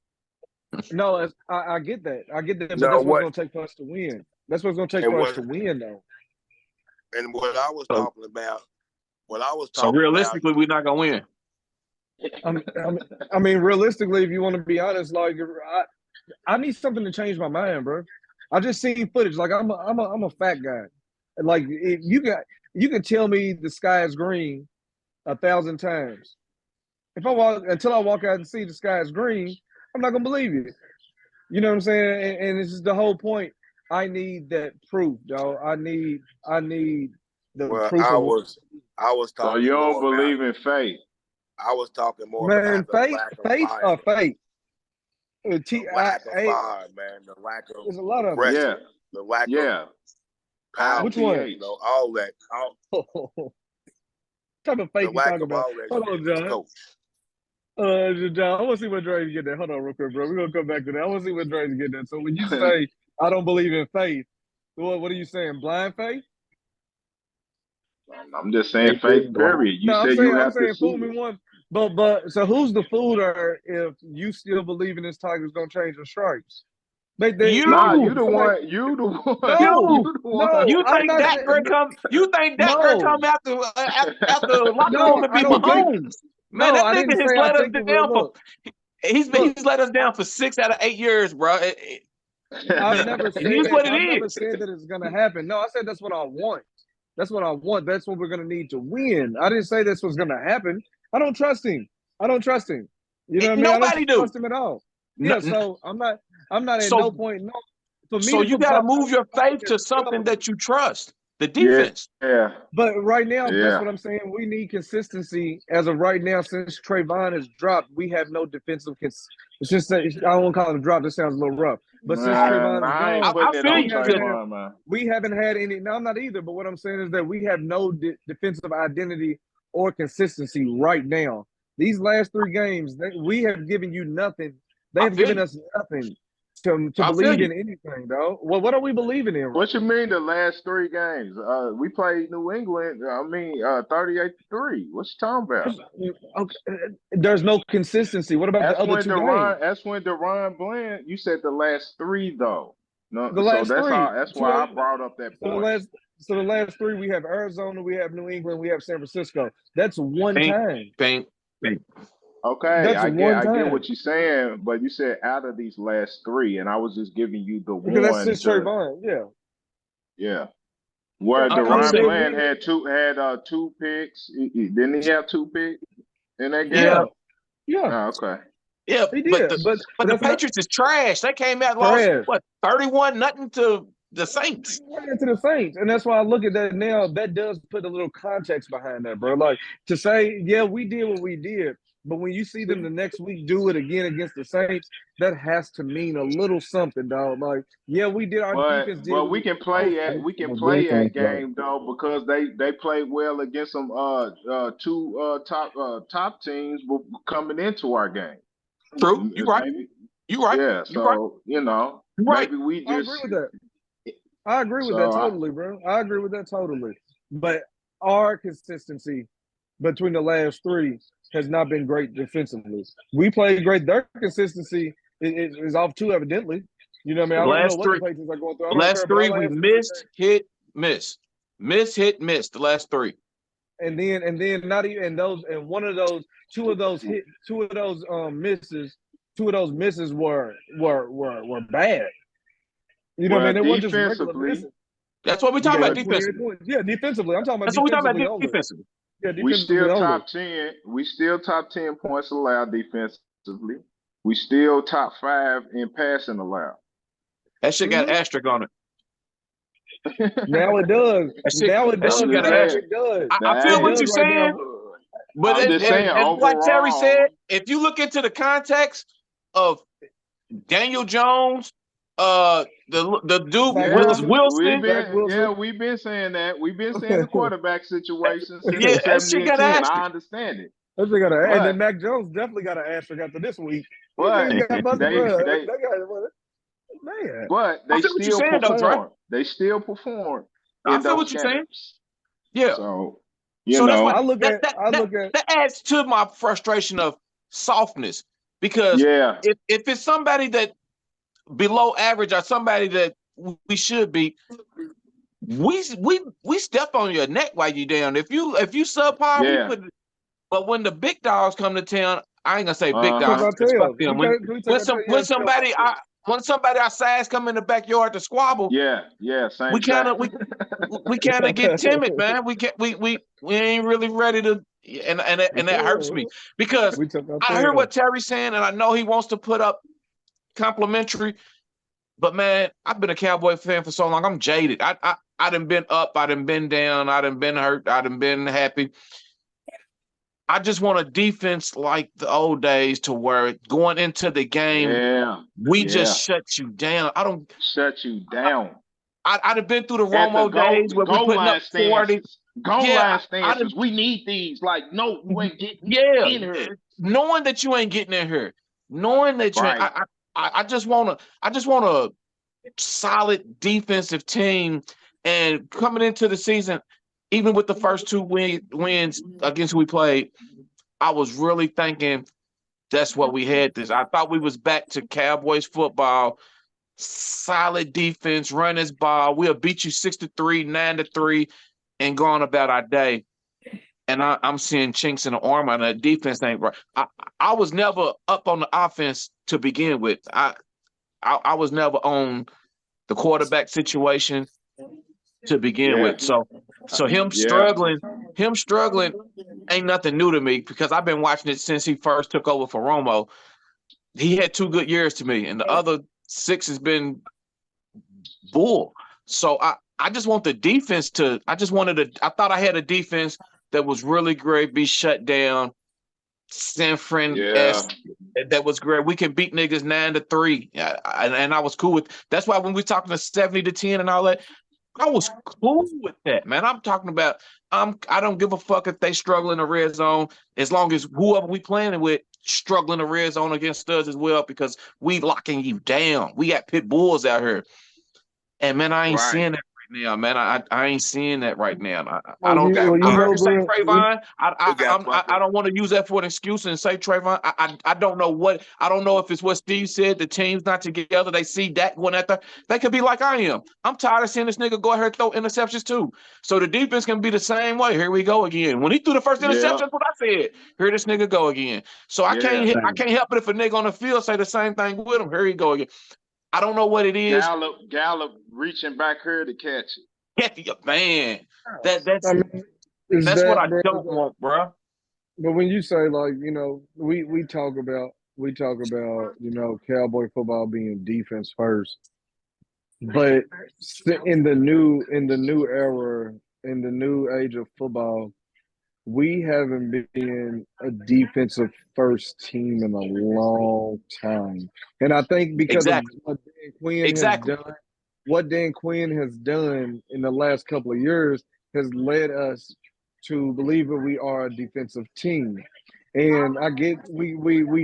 No, I get that. But that's what's going to take for us to win. That's what's going to take for us to win, though. And what I was talking about, so realistically, we're not gonna win. I mean, realistically, if you want to be honest, like I need something to change my mind, bro. I just seen footage. Like I'm a fat guy. Like if you can tell me the sky is green 1,000 times. Until I walk out and see the sky is green, I'm not gonna believe you. You know what I'm saying? And this is the whole point. I need that proof, dog. I need the proof. I was talking. So you don't believe in faith? I was talking more about faith or faith. The lack of fire, man. The lack of there's a lot of pressure. The lack of power. Which one? You know, all that. What type of faith you talking about? Hold on, John. John, I want to see what Dre's getting at. Hold on real quick, bro. We're going to come back to that. I want to see what Dre's getting at. So when you say, I don't believe in faith, what are you saying, blind faith? I'm just saying faith, period. You said you have to fool me one. But so who's the fooler if you still believe in this Tiger's going to change the stripes? You the one. No, you think Dak gonna come? You think Dak gonna come after locker room and be Mahomes? Man, that nigga has let us down he's let us down for 6 out of 8 years, bro. I've never said that it's gonna happen. No, I said that's what I want. That's what I want. That's what we're gonna need to win. I didn't say this was gonna happen. I don't trust him. You know what I mean? Nobody I don't trust him at all. Yeah, so I'm not at no point. No. So you got to move your faith to something that you trust. The defense. Yeah. But right now, that's what I'm saying. We need consistency as of right now. Since Trayvon has dropped, we have no defensive. It's just I don't want to call it a drop. This sounds a little rough. But since Trayvon is gone, we haven't had any. No, I'm not either. But what I'm saying is that we have no defensive identity or consistency right now. These last 3 games, we have given you nothing. They have given us nothing to believe in anything, though. Well, what are we believing in? What you mean the last 3 games? We played New England. 38-3. What you talking about? Okay. There's no consistency. What about the other 2 games? That's when Deron Bland. You said the last 3 though. No, the last 3. That's why I brought up that point. So the last 3, we have Arizona, we have New England, we have San Francisco. That's one time. Okay, I get what you're saying, but you said out of these last 3, and I was just giving you the one. Because that's just Trayvon, yeah. Where Deron Bland had 2 picks. Didn't he have 2 picks in that game? Yeah. Oh, okay. Yeah, he did. But the Patriots is trash. They came out lost 31-0 to the Saints. To the Saints, and that's why I look at that now. That does put a little context behind that, bro. Like to say, yeah, we did what we did. But when you see them the next week do it again against the Saints, that has to mean a little something, dog. Like, yeah, we did our defense. But we can play that game though because they played well against some 2 top teams coming into our game. True, you're right. You're right. Yeah, so maybe we just. I agree with that totally, bro. I agree with that totally. But our consistency between the last 3 has not been great defensively. We played great. Their consistency is off too, evidently. You know what I mean? I don't know what the Patriots are going through. Last 3, we missed, hit, miss. Miss, hit, miss. The last 3. And then not even one of those, 2 of those misses were bad. You know what I mean? It wasn't just regular misses. That's what we're talking about defensively. Yeah, defensively. I'm talking about. That's what we're talking about defensively. Yeah, we still top 10. We still top 10 points allowed defensively. We still top 5 in passing allowed. That shit got asterisk on it. Now it does. Now it does. I feel what you're saying. But as like Terry said, if you look into the context of Daniel Jones the dude Zach was Wilson. Wilson. We've been saying that. We've been saying the quarterback situation since Yeah, the that shit 70 and got 10. asterisk. I understand it. And then But Mac Jones definitely got an asterisk after this week. but Got busted, they man. but I they feel what you're still saying, though, Dre. perform. They still perform I in feel those what you're saying. games. Yeah. So So that's why I look at that adds to my frustration of softness, because yeah. if it's somebody that below average or somebody that we should be, we step on your neck while you down. If you subpar, we Yeah. put. But when the big dogs come to town, I ain't gonna say big Uh-huh. dogs because fuck them. When somebody our size come in the backyard to squabble, same we kind side. of we kind of get timid, man. We ain't really ready to, and that hurts me, because I hear what Terry's saying, and I know he wants to put up complimentary, but man, I've been a Cowboy fan for so long. I'm jaded. I done been up, I done been down, I done been hurt, I done been happy. I just want a defense like the old days, to where going into the game, we just shut you down. I don't shut you down. I'd have been through the Romo days where we putting up 40. Goal line stances. We need these. Like, no, you ain't getting in here. Knowing that you ain't getting in here. Knowing that you ain't, I just want a solid defensive team. And coming into the season, even with the first two wins against who we played, I was really thinking that's what we had. I thought we was back to Cowboys football. Solid defense, run this ball. We'll beat you 6-3, 9-3, and go on about our day. And I'm seeing chinks in the armor, and the defense ain't right. I was never up on the offense to begin with. I was never on the quarterback situation to begin with. So him struggling ain't nothing new to me, because I've been watching it since he first took over for Romo. He had 2 good years to me, and the other 6 has been bull. So I just want the defense to. I thought I had a defense that was really great, be shut down. San Fran-esque, that was great. We can beat niggas 9-3, and I was cool with. That's why when we talking to 70-10 and all that, I was cool with that, man. I'm talking about. I don't give a fuck if they struggle in the red zone, as long as whoever we playing with struggling in the red zone against us as well, because we locking you down. We got pit bulls out here, and man, I ain't seeing that right now, man. I ain't seeing that right now. I don't. I heard you say Trayvon. I don't want to use that for an excuse and say Trayvon. I don't know what. I don't know if it's what Steve said. The team's not together. They see that going after. They could be like I am. I'm tired of seeing this nigga go ahead and throw interceptions too. So the defense can be the same way. Here we go again. When he threw the first interception, that's what I said. Here this nigga go again. So I can't help it if a nigga on the field say the same thing with him. Here he go again. I don't know what it is. Gallup reaching back here to catch it. Man, that's what I don't want, bro. But when you say, like, we talk about Cowboy football being defense first, but in the new era, in the new age of football, we haven't been a defensive first team in a long time. And I think because of what Dan Quinn has done, what Dan Quinn has done in the last couple of years has led us to believe that we are a defensive team. And I get we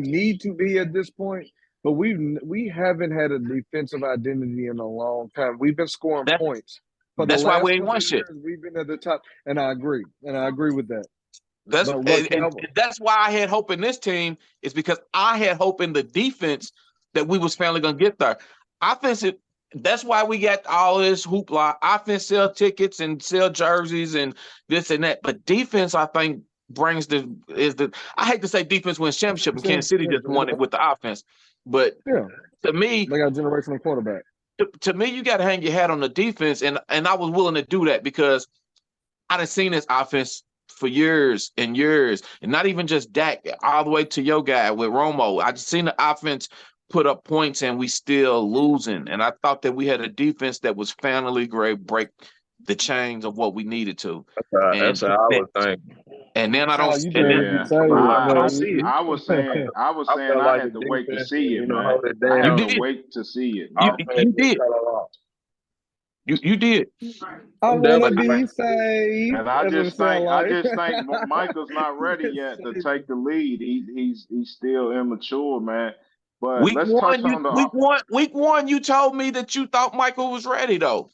need to be at this point, but we haven't had a defensive identity in a long time. We've been scoring points. That's why we ain't won shit. We've been at the top, and I agree with that. That's why I had hope in this team, is because I had hope in the defense that we was finally gonna get there. Offensive, that's why we got all this hoopla. Offense sell tickets and sell jerseys and this and that. But defense, I think, brings I hate to say defense wins championship, and Kansas City just won it with the offense. But to me, they got a generational quarterback. To me, you got to hang your hat on the defense, and I was willing to do that because I done seen this offense for years and years, and not even just Dak, all the way to your guy with Romo. I just seen the offense put up points, and we still losing. And I thought that we had a defense that was finally great, break the chains of what we needed to. That's how I was thinking. And then I don't. You And then better be safe, I don't man. see it. I was saying I felt I like had the to wait to defense, see it, man. hold it I You down. had to did. wait to see it. You did. You did. I I'm wanna definitely be safe. And That's what it sound I like. just think Michael's not ready yet to take the lead. He's still immature, man. But let's touch on the Week one, you told me that you thought Michael was ready though.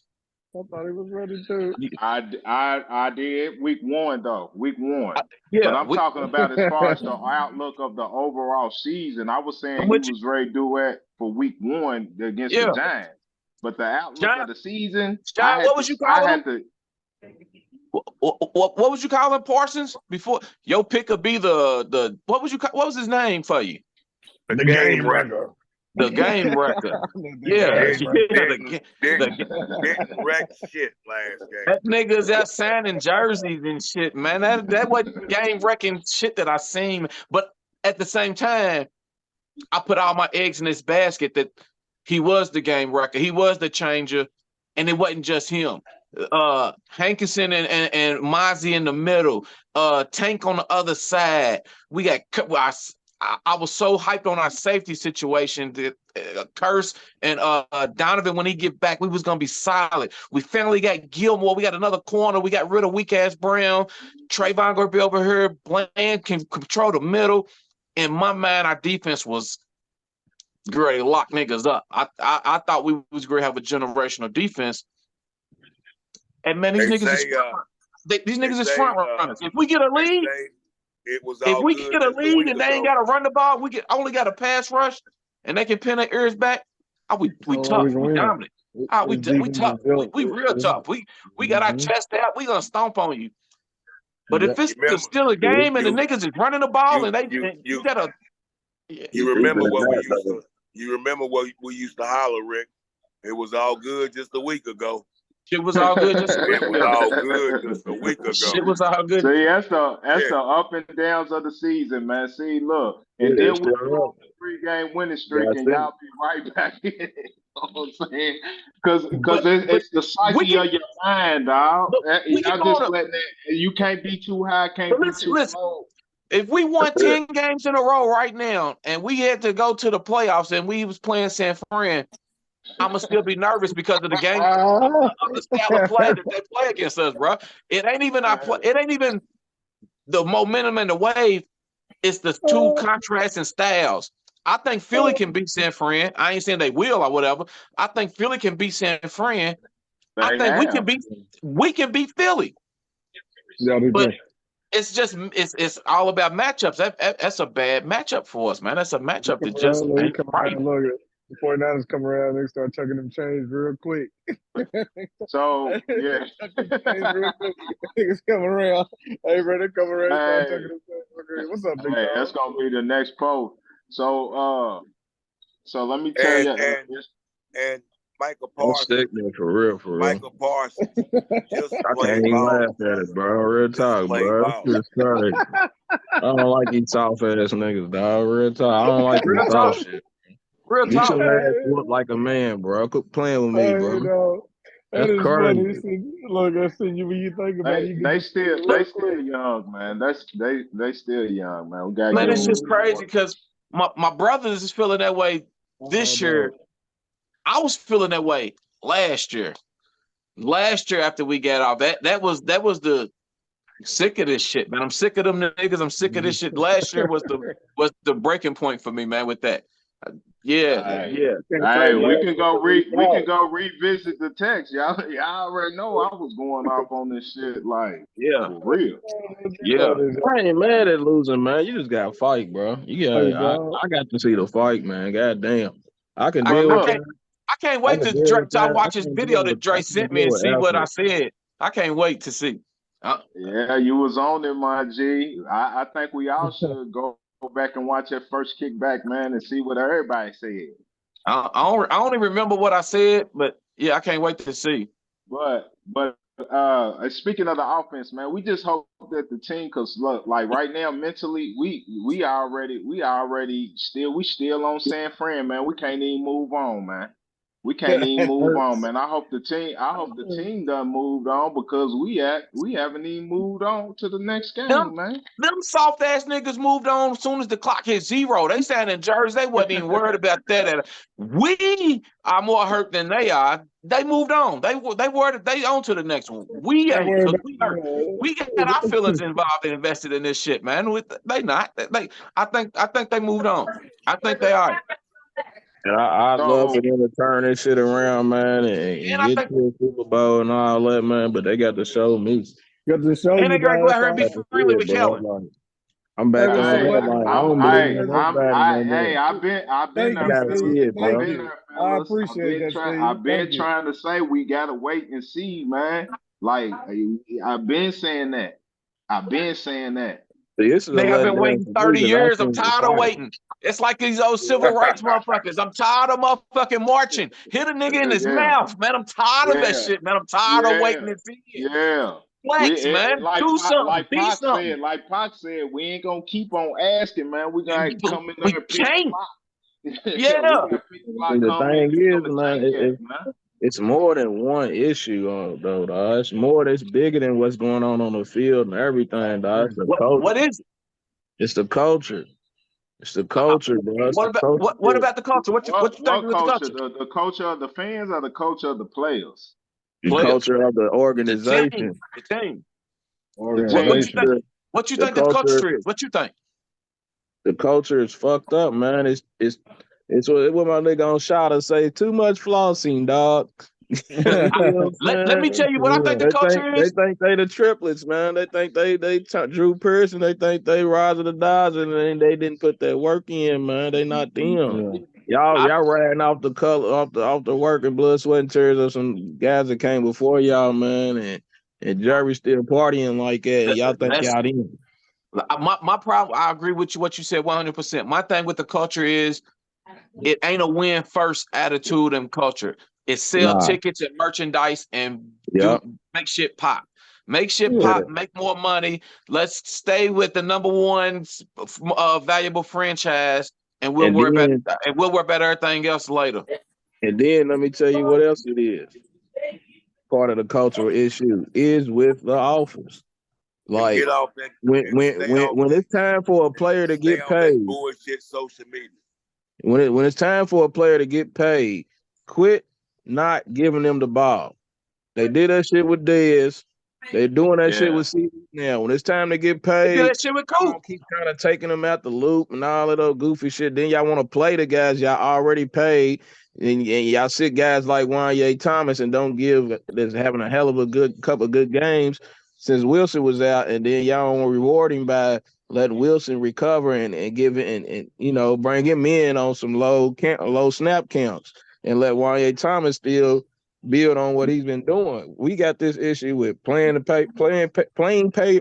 I thought he was ready too. I did week 1 though, week 1. Yeah, But I'm talking about as far as the outlook of the overall season. I was saying he was ready to do it for week 1 against the Giants. But the outlook of the season, what was you calling him? What was you calling Parsons before? Your pick could be the what was his name for you? The game wrecker. The game wrecker. Didn't wreck shit last game. That nigga's out signing jerseys and shit, man. That was game wrecking shit that I seen. But at the same time, I put all my eggs in this basket that he was the game wrecker. He was the changer, and it wasn't just him. Hankinson and Mozzie in the middle. Tank on the other side. We got. I was so hyped on our safety situation that Curse and Donovan, when he get back, we was gonna be solid. We finally got Gilmore. We got another corner. We got rid of weak ass Brown. Trayvon gonna be over here. Bland can control the middle. In my mind, our defense was great. Lock niggas up. I thought we was going to have a generational defense. And man, these niggas is front runners. If we get a lead, if we get a lead and they ain't got to run the ball, we only got a pass rush, and they can pin their ears back. We tough. We dominant. We tough. We real tough. We got our chest out. We gonna stomp on you. But if it's still a game and the niggas is running the ball and you gotta. You remember what we used to? You remember what we used to holler, Rick? It was all good just a week ago. Shit was all good just a week ago. It was all good just a week ago. Shit was all good. See, that's the up and downs of the season, man. See, look, and then we go on the 3-game winning streak, and y'all be right back in. You know what I'm saying? Because it's the psyche of your mind, dog. Y'all just letting that. You can't be too high, can't be too low. If we won 10 games in a row right now, and we had to go to the playoffs, and we was playing San Fran, I'ma still be nervous because of the game, of the style of play that they play against us, bro. It ain't even It ain't even the momentum and the wave. It's the two contrasting styles. I think Philly can beat San Fran. I ain't saying they will or whatever. I think Philly can beat San Fran. I think we can beat Philly. Yeah, but it's just it's all about matchups. That's a bad matchup for us, man. That's a matchup that just ain't right. Look, the 49ers come around, they start chucking them chains real quick. So yeah, niggas come around. Hey, bro, they come around, start chucking them chains. What's up, big dog? That's gonna be the next post. So let me tell you, and Michael Parsons. For real. Michael Parsons. Just I can't even laugh at it, bro. Real talk, bro. I don't like these soft ass niggas, dog. Real talk. I don't like this soft shit. Real talk. Get your ass look like a man, bro. Quit playing with me, bro. No. That's crazy. Funny. Look, I see you when you think about it. They still young, man. They still young, man. We gotta it's just crazy because my brothers is feeling that way this year. I was feeling that way last year. Last year after we got off, that was the sick of this shit, man. I'm sick of them niggas. I'm sick of this shit. Last year was the breaking point for me, man. With that, yeah. Hey, we can go revisit the text. Y'all already know I was going off on this shit, like for real. Yeah, I ain't mad at losing, man. You just got to fight, bro. I got to see the fight, man. God damn, I can deal with it. I can't wait to watch this video that Dre sent me and see what I said. I can't wait to see. Yeah, you was on it, my G. I think we all should go back and watch that first kickback, man, and see what everybody said. I only remember what I said, but yeah, I can't wait to see. But speaking of the offense, man, we just hope that the team, cause look, like right now mentally, we already still on San Fran, man. We can't even move on, man. We can't even move on, man. I hope the team done moved on because we haven't even moved on to the next game, man. Them soft ass niggas moved on as soon as the clock hit 0. They stand in jerseys. They wasn't even worried about that. We are more hurt than they are. They moved on. They worried. They on to the next one. We ain't because we hurt. We got our feelings involved and invested in this shit, man. They not. I think they moved on. I think they are. And I'd love for them to turn this shit around, man, and get to a Super Bowl and all that, man. But they got to show me. Got to show and they got to go out here and be friendly with bro. Kellen. I'm back on that. I don't believe in nobody. Hey, I've been there. See it, bro. I appreciate that, Steve. I've been trying to say we gotta wait and see, man. Like I've been saying that. They have been waiting 30 years. I'm tired of waiting. It's like these old civil rights motherfuckers. I'm tired of motherfucking marching. Hit a nigga in his mouth, man. I'm tired of that shit, man. I'm tired of waiting and seeing. Yeah. Flex, man. Do something. Like Be Pac something. said, we ain't gonna keep on asking, man. We gotta come in there and pick can't. Yeah. The thing is, man, it's more than one issue, though, dog. It's bigger than what's going on the field and everything, dog. It's the culture. What is it? It's the culture. It's the culture, bro. What about the culture? What you think of the culture? The culture of the fans or the culture of the players? The culture of the organization. The team. Organization. What you think the culture is? What you think? The culture is fucked up, man. It's what my nigga on Shot say. Too much flossing, dog. Let me tell you what I think the culture is. They think they the triplets, man. They think they Drew Pearson. They think they Rise of the Dodgers, and they didn't put that work in, man. They not them. Y'all ran off the color, off the work and blood, sweat, and tears of some guys that came before y'all, man. And Jerry's still partying like that. And y'all think y'all in. My problem. I agree with you. What you said, 100%. My thing with the culture is it ain't a win first attitude and culture. It's sell tickets and merchandise and make shit pop. Make shit pop, make more money. Let's stay with the number one valuable franchise, and we'll worry about everything else later. And then let me tell you what else it is. Part of the cultural issue is with the offers. Like when it's time for a player to get paid, bullshit social media. When it's time for a player to get paid, quit not giving them the ball. They did that shit with Dez. They're doing that shit with CD now. When it's time to get paid, that shit with Coop. Keep kind of taking them out the loop and all of those goofy shit. Then y'all want to play the guys y'all already paid, and y'all sit guys like Wanye Thomas and don't give that's having a hell of a good couple of good games since Wilson was out, and then y'all want to reward him by letting Wilson recover and give it and bring him in on some low snap counts and let Wanye Thomas still build on what he's been doing. We got this issue with playing paid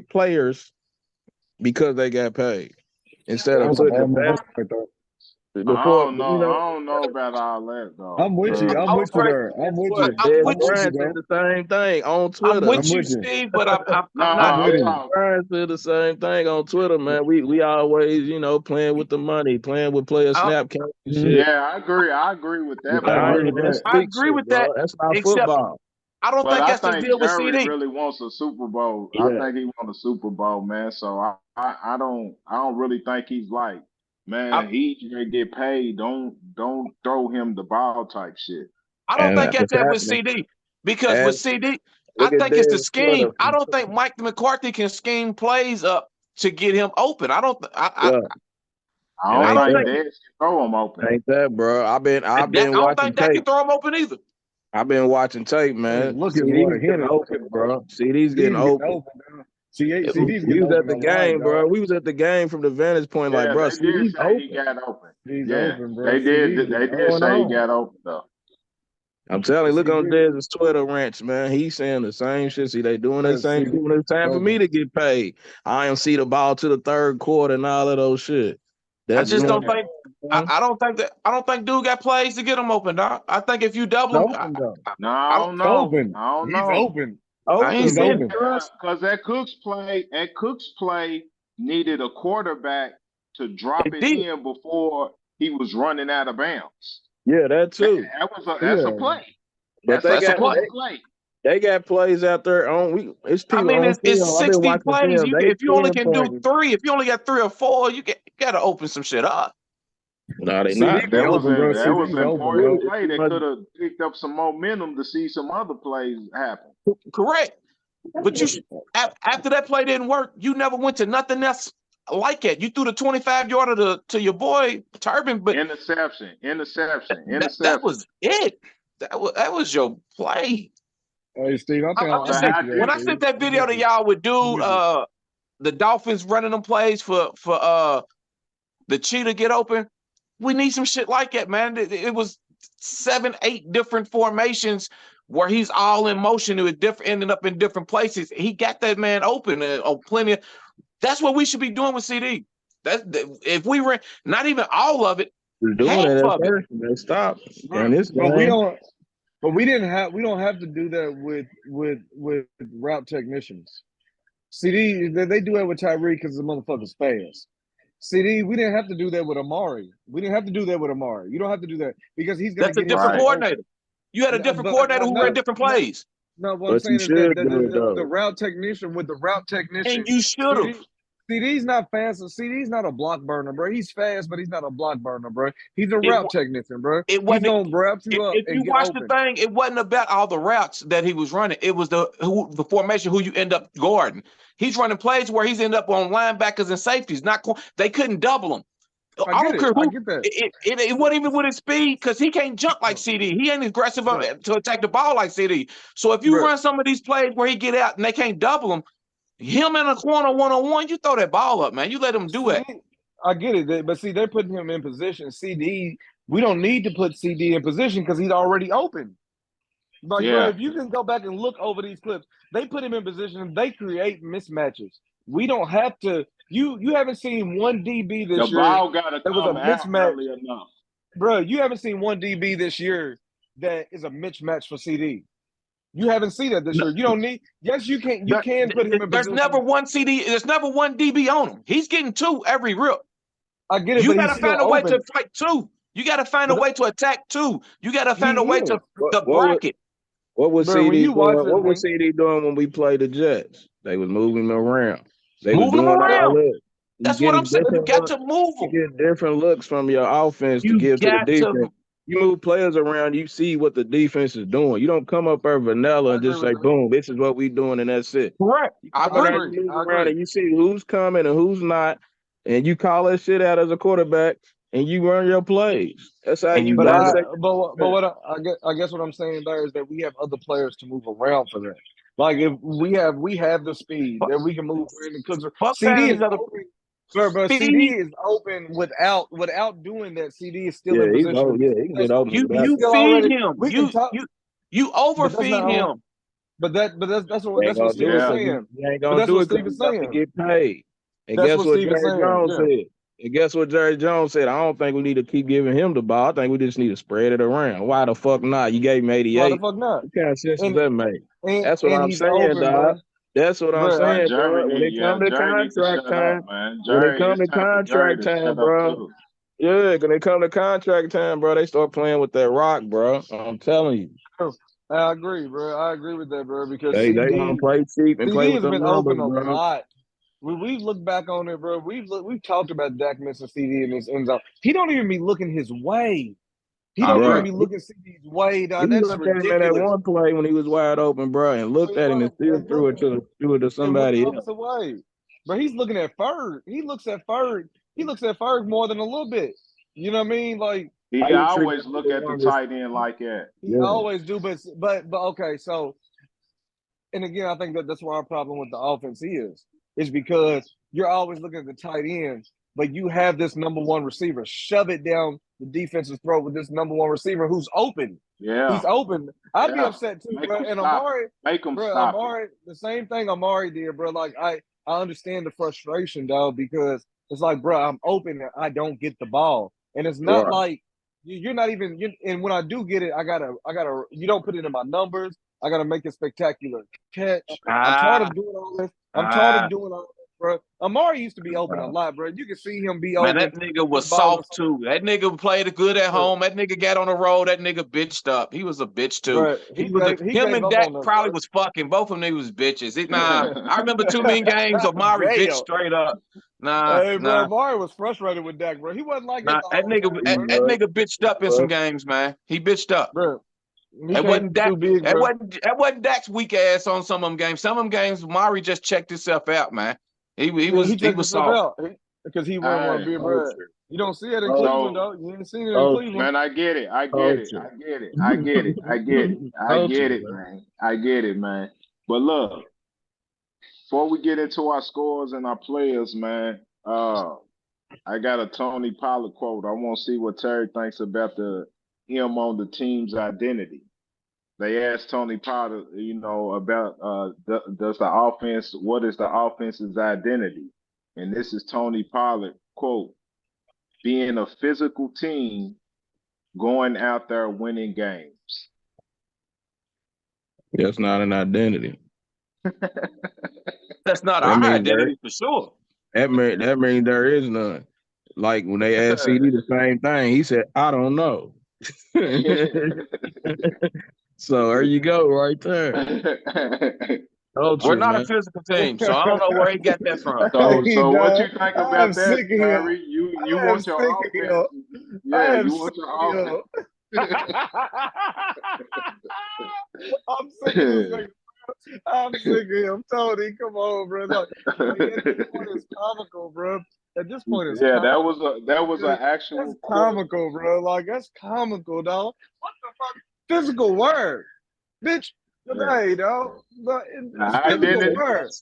players because they got paid instead of putting them back. I don't know about all that though. I'm with you. I'm with you there. I'm with you. Brian said the same thing on Twitter. I'm with you, Steve, but I'm not with you. Brian said the same thing on Twitter, man. We always, playing with the money, playing with player snap counts and shit. Yeah, I agree with that. I agree with that. That's not football. I don't think that's the deal with CD. Jerry really wants a Super Bowl. Yeah. I think he wants a Super Bowl, man. So I don't really think he's like, man, he's gonna get paid. Don't throw him the ball type shit. I don't think that's that with CD because with CD, I think it's the scheme. I don't think Mike McCarthy can scheme plays up to get him open. I don't think Dez can throw him open. Ain't that, bro? I've been I don't think that can throw him open either. I've been watching tape, man. Look at CD's getting open, bro. CD's getting open. We was at the game, bro. We was at the game from the vantage point, like, bro. CD's open. He got open. Open, bro. They did say he got open, though. I'm telling you, look on Dez's Twitter rants, man. He's saying the same shit. See, they doing that same shit when it's time for me to get paid. I don't see the ball to the third quarter and all of those shit. I just don't think. I don't think dude got plays to get him open, dog. I think if you double him, I don't know. He's open. I ain't saying because that Cook's play needed a quarterback to drop it in before he was running out of bounds. Yeah, that too. That's a play. But That's a play. They got plays out there on. It's people on it's film. I've been 60 watching plays. film. If you only can do pinpointing. 3, if you only got 3 or 4, you got to open some shit up. No, they CD not. That was open, bro. that was CD's an open, important bro. play that could have picked up some momentum to see some other plays happen. Correct. But after that play didn't work, you never went to nothing else like it. You threw the 25-yarder to your boy Turbin, but Interception. That was it. That was your play. Hey, Steve, I think When I sent that video to y'all with dude, the Dolphins running them plays for the cheetah get open, we need some shit like that, man. It was 7, 8 different formations where he's all in motion. It was different, ending up in different places. He got that man open on plenty. That's what we should be doing with CD. If we ran not even all of it, we're doing it at first, and they stopped. And this but we don't. But we don't have to do that with route technicians. CD, they do that with Tyreek because the motherfucker's fast. CD, we didn't have to do that with Amari. You don't have to do that because he's going to get. That's a different coordinator. You had a different coordinator who ran different plays. No, what I'm saying is that the route technician with the route technician. And you should have. CD's not fast. CD's not a block burner, bro. He's fast, but he's not a block burner, bro. He's a route technician, bro. He's gonna grab you up. If you watch the thing, it wasn't about all the routes that he was running. It was the formation who you end up guarding. He's running plays where he's end up on linebackers and safeties. They couldn't double him. I don't care who. It wasn't even with his speed because he can't jump like CD. He ain't aggressive to attack the ball like CD. So if you run some of these plays where he get out and they can't double him. Him in a corner one-on-one, you throw that ball up, man. You let him do it. I get it, but see, they're putting him in position. CD, we don't need to put CD in position because he's already open. Like, bro, if you can go back and look over these clips, they put him in position. They create mismatches. We don't have to. You haven't seen one DB this year. The ball got to come was a mismatch. early enough. Bro, you haven't seen one DB this year that is a mismatch for CD. You haven't seen that this year. You don't need. Yes, you can. You can put him in. There's never one CD. There's never one DB on him. He's getting 2 every rip. I get it. You got to find a way to fight 2. You got to find a way to attack 2. You got to find a way to bracket. What was CD doing? What was CD doing when we played the Jets? They was moving him around. They was doing all this. That's what I'm saying. You got to move them. You get different looks from your offense to give to the defense. You move players around, you see what the defense is doing. You don't come up there vanilla and just say, boom, this is what we're doing, and that's it. Correct. I agree. You move around and you see who's coming and who's not, and you call that shit out as a quarterback, and you run your plays. That's how you dissect. But what I guess what I'm saying there is that we have other players to move around for that. Like, if we have the speed that we can move Brandon Cooks. CD is open. But CD is open without doing that. CD is still in position. He can get open. You feed him. You overfeed him. But that's what Steve is saying. You ain't gonna do it because you have to get paid. And guess what Jerry Jones said? And guess what Jerry Jones said? I don't think we need to keep giving him the ball. I think we just need to spread it around. Why the fuck not? You gave him 88. Why the fuck not? What kind of sense does that make? That's what I'm saying, dog. That's what I'm saying, bro. When it comes to contract time, bro. Yeah, when it come to contract time, bro, they start playing with that rock, bro. I'm telling you. I agree, bro. I agree with that, bro. Because they gonna play cheap and play with them numbers, bro. Open a lot. When we look back on it, bro, we've talked about Dak missing CD in his end zone. He don't even be looking his way. He don't even be looking CD's way, dog. That's ridiculous. At that one play when he was wide open, bro, and looked at him and still threw it to somebody else. But he's looking at Ferg. He looks at Ferg more than a little bit. You know what I mean? Like, he always look at the tight end like that. He always do, but okay. So, and again, I think that's why our problem with the offense is because you're always looking at the tight ends, but you have this number one receiver. Shove it down the defense's throat with this number one receiver who's open. Yeah, he's open. I'd be upset too, bro. And Amari, Amari, the same thing Amari did, bro. Like I understand the frustration, dog, because it's like, bro, I'm open and I don't get the ball, and it's not like you're not even. And when I do get it, I gotta. You don't put it in my numbers. I gotta make a spectacular catch. I'm tired of doing all this. I'm tired of doing all this, bro. Amari used to be open a lot, bro. You can see him be Man, open. that nigga was soft too. That nigga played good at home. That nigga got on the road. That nigga bitched up. He was a bitch too. Bro, Him and Dak probably was fucking. Both of them niggas was bitches. I remember too many games of Amari bitch straight up. Hey, bro, Amari was frustrated with Dak, bro. He wasn't like that. That nigga bitched up in some games, man. He bitched up. Bro. That wasn't Dak's weak ass on some of them games. Some of them games, Amari just checked himself out, man. He was soft. Because he wouldn't want to be a Brad. You don't see it in Cleveland, though. You ain't seen it in Cleveland. Man, I get it, man. But look, before we get into our scores and our players, man, I got a Tony Pollard quote. I want to see what Terry thinks about him on the team's identity. They asked Tony Pollard, about what is the offense's identity? And this is Tony Pollard, quote, being a physical team, going out there winning games. That's not an identity. That's not our identity for sure. That means there is none. Like when they asked CD the same thing, he said, I don't know. So there you go, right there. We're not a physical team, so I don't know where he got that from. So what you think about that, Terry? You want your offense? Yeah, you want your offense. I'm sick of him. Tony, come on, bro. Look, at this point, it's comical, bro. At this point, it's comical. that was an actual. That's comical, bro. Like that's comical, dog. What the fuck? Physical word, bitch. Hey, dog. Identity,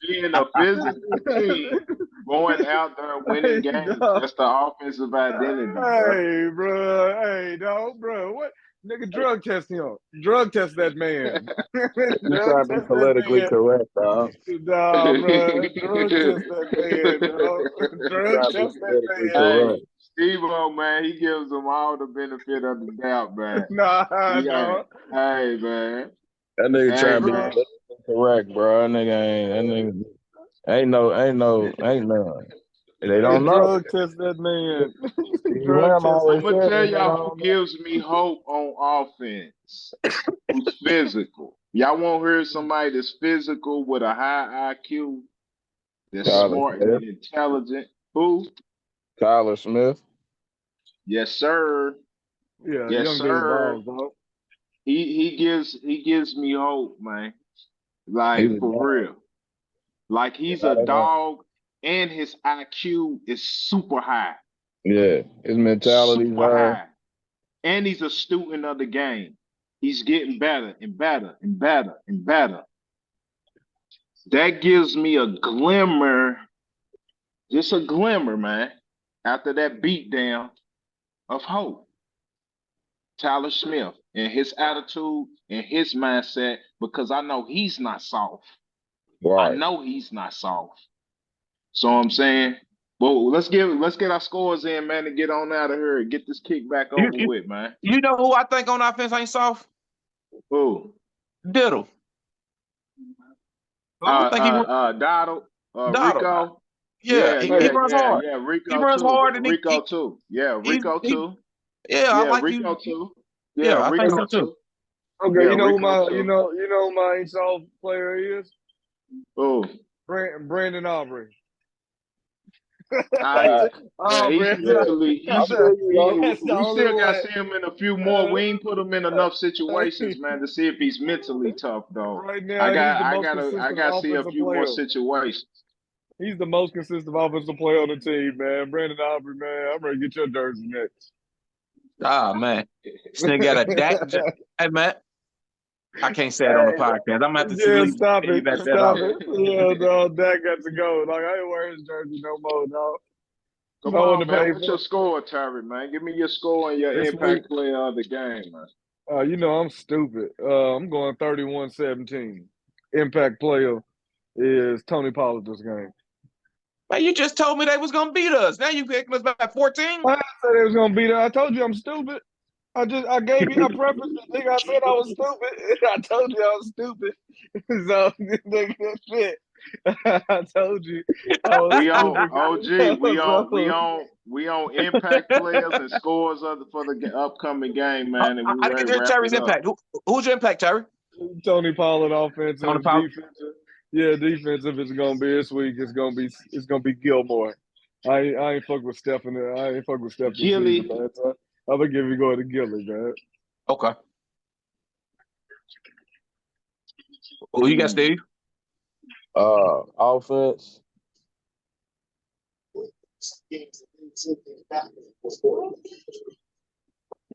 being a physical team, going out there winning games. That's the offensive identity. Hey, bro. Hey, dog, bro. What? Nigga, drug test him. Drug test that man. You're trying to be politically correct, dog. Nah, bro. Drug test that man, dog. Drug test that man. Steve-O, man, he gives them all the benefit of the doubt, man. Nah, dog. Hey, man. That nigga trying to be correct, bro. That nigga ain't none. They don't know. Drug test that man. I'm gonna tell y'all who gives me hope on offense. Who's physical? Y'all won't hear somebody that's physical with a high IQ, that's smart and intelligent. Who? Tyler Smith. Yes, sir. Yeah, yes, sir. He gives me hope, man. Like for real. Like he's a dog and his IQ is super high. Yeah, his mentality is high. And he's a student of the game. He's getting better and better and better and better. That gives me a glimmer, just a glimmer, man, after that beatdown of hope. Tyler Smith and his attitude and his mindset, because I know he's not soft. Right. I know he's not soft. So I'm saying, well, let's get our scores in, man, and get on out of here and get this kickback over with, man. You know who I think on offense ain't soft? Who? Diddle. Donald. Rico. Yeah, he runs hard. Yeah, Rico. He runs hard, and Rico too. Yeah, Rico too. Yeah, I like Rico too. Yeah, I think so too. Okay, you know who my ain't soft player is? Who? Brandon Aubrey. We still got to see him in a few more. We ain't put him in enough situations, man, to see if he's mentally tough, though. Right now, I got to see a few more situations. He's the most consistent offensive player on the team, man. Brandon Aubrey, man. I'm ready to get your jersey next. Ah, man. This nigga got a Dak. Hey, man. I can't say it on the podcast. I'm going to have to stop it. Yeah, no, Dak got to go. Like, I ain't wearing his jersey no more, dog. Come on, man. What's your score, Terry, man? Give me your score and your impact player of the game, man. You know, I'm stupid. I'm going 31-17. Impact player is Tony Pollard this game. Man, you just told me they was gonna beat us. Now you picking us by 14. I didn't say they was gonna beat us. I told you I'm stupid. I gave you a preface. Nigga, I said I was stupid. I told you I was stupid. So that's it. I told you. I was We on stupid. OG. We on impact players and scores for the upcoming game, man. And we I ready didn't to get wrap Terry's it up. impact. Who's your impact, Terry? Tony Pollard Tony offensive, Pollard. defensive. Yeah, defensive is gonna be this week. It's gonna be Gilmore. I ain't fuck with Stephen. I ain't fuck with Stephen Gilly. season, man. So I'm gonna give you going to Gilly, man. Okay. Who you got, Steve? Offense.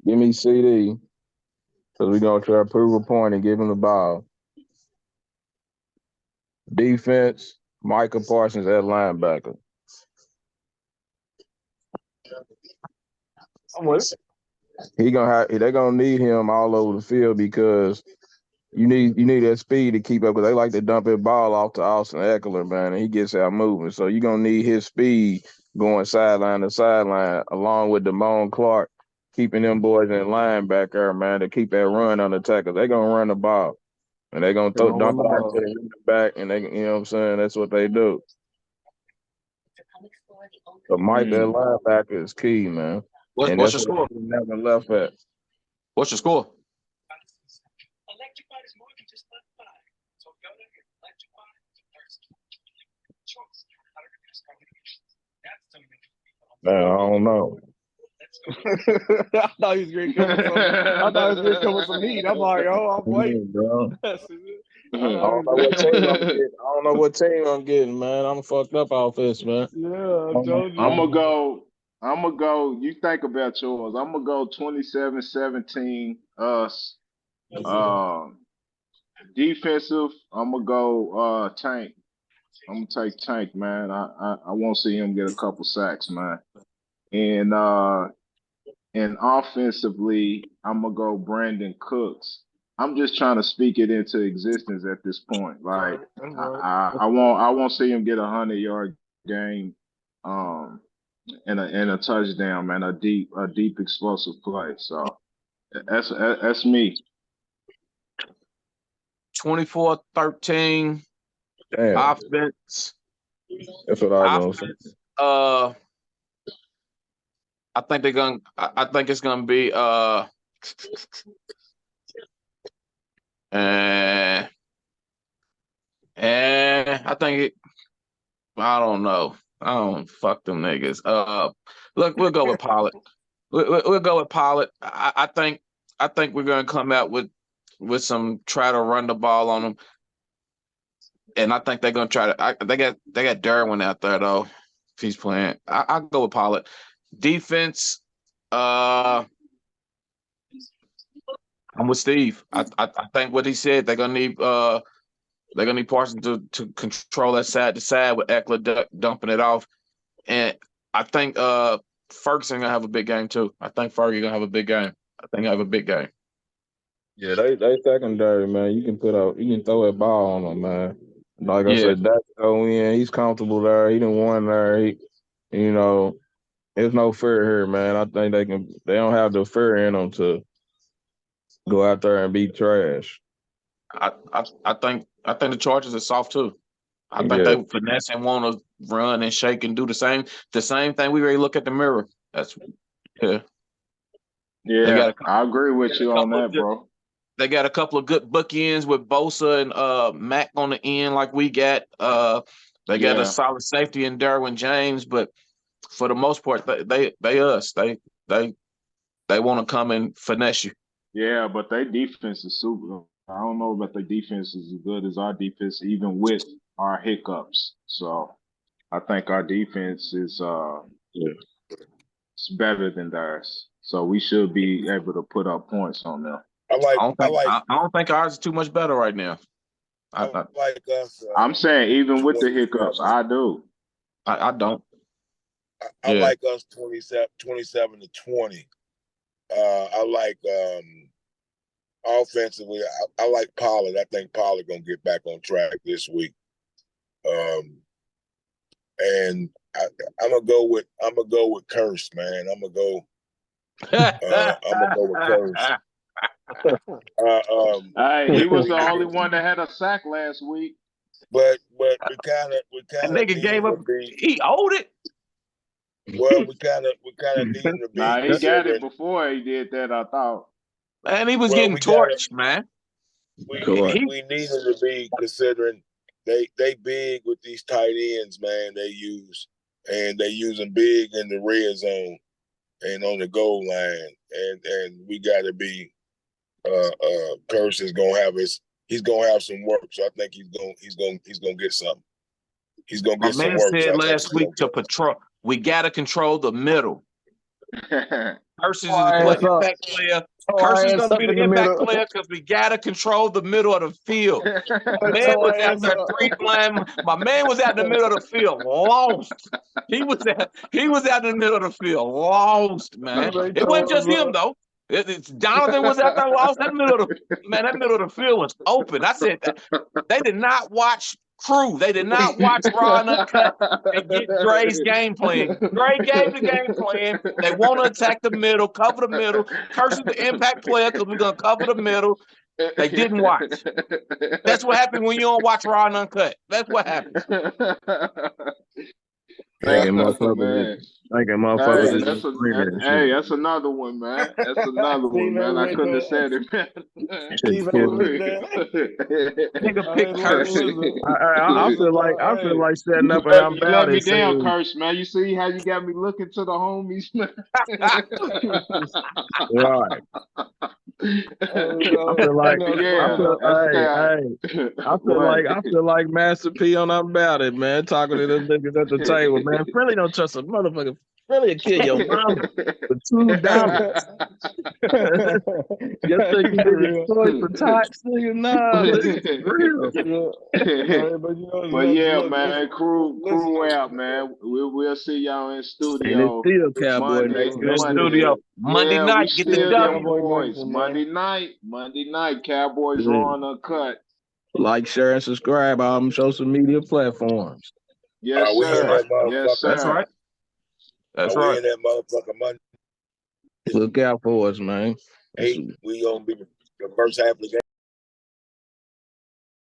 Give me CD because we're going to try to prove a point and give him the ball. Defense, Micah Parsons at linebacker. I'm with it. They're gonna need him all over the field because you need that speed to keep up. Because they like to dump that ball off to Austin Eckler, man, and he gets out moving. So you're gonna need his speed going sideline to sideline, along with Damone Clark keeping them boys in line back there, man, to keep that run on the tackle. They're gonna run the ball, and they're gonna dump it out to the back, and they, you know what I'm saying? That's what they do. So Mike, that linebacker is key, man. What's your score? Never left at. What's your score? Man, I don't know. I thought he was gonna come with some heat. I'm like, oh, I'm waiting, bro. I I don't know what team I'm getting, man. I'm fucked up offense, man. Yeah, I told you. I'm gonna go. You think about yours. I'm gonna go 27-17 us. Defensive. I'm gonna go Tank. I'm gonna take Tank, man. I won't see him get a couple sacks, man. And offensively, I'm gonna go Brandon Cooks. I'm just trying to speak it into existence at this point. Like I won't see him get 100-yard game, and a touchdown, man. A deep explosive play. So that's me. 24-13. Damn. Offense. That's what I was gonna say. I think it's gonna be I don't know. I don't fuck them niggas. Look, we'll go with Pollard. We'll go with Pollard. I think we're gonna come out with some try to run the ball on them, and I think they're gonna try to. They got Derwin out there though. If he's playing, I'll go with Pollard. Defense, I'm with Steve. I think what he said, they're gonna need Parsons to control that side to side with Eckler dumping it off, and I think Ferguson gonna have a big game too. I think Fergie gonna have a big game. I think he'll have a big game. Yeah, they secondary, man. You can throw that ball on them, man. Like I said, Dak go in. He's comfortable there. He done won there. There's no fear here, man. I think they don't have the fear in them to go out there and beat trash. I think the Chargers are soft too. I think they finesse and want to run and shake and do the same thing. We already look at the mirror. Yeah, I agree with you on that, bro. They got a couple of good bookends with Bosa and Mack on the end, like we got. They got a solid safety in Derwin James, but for the most part, they want to come and finesse you. Yeah, but their defense is super. I don't know if their defense is as good as our defense, even with our hiccups. So I think our defense is it's better than theirs. So we should be able to put up points on them. I don't think ours is too much better right now. I like us. I'm saying even with the hiccups, I do. I don't. I like us 27-20. I like offensively. I like Pollard. I think Pollard gonna get back on track this week. And I'm gonna go with Curse, man. I'm gonna go with Curse. He was the only one that had a sack last week. But we kind That of nigga need gave him up. to be. He owed it. Well, we kind of need him to be. Nah, he got it before he did that, I thought. And he was getting torched, man. We need him to be, considering they big with these tight ends, man. They use them big in the red zone and on the goal line, and we got to be. Curse is gonna have he's gonna have some work, so I think he's gonna get something. He's gonna get some work. My man said last week to patrol. We gotta control the middle. Curse is the impact player. Curse is gonna be the impact player because we gotta control the middle of the field. My man was out there blind. My man was out in the middle of the field, lost. He was out in the middle of the field, lost, man. It wasn't just him though. Jonathan was out there lost. That middle of the field was open. I said they did not watch Crew. They did not watch Ron Uncut and get Dre's game plan. Dre gave the game plan. They want to attack the middle, cover the middle. Curse is the impact player because we're gonna cover the middle. They didn't watch. That's what happened when you don't watch Ron Uncut. That's what happens. Thinking motherfuckers. Hey, that's another one, man. That's another one, man. I couldn't have said it, man. Nigga pick Curse. I feel like setting up and I'm you let me down, Curse, man. You see how you got me looking to the homies, man. Right. I feel like Master P on about it, man. Talking to them niggas at the table, man. Friendly don't trust a motherfucker. Friendly will kill your mama for $2. Just think you niggas toys for tots, nigga. Nah, this is real. But yeah, man, crew out, man. We'll see y'all in studio. And it's still Cowboy next studio Monday night. Get the Cowboys. Monday night, Cowboys Raw and Uncut. Like, share, and subscribe on social media platforms. Yes, sir. Yes, sir. That's right. That's right. We in that motherfucker Monday. Look out for us, man. We gonna be the first half of the game.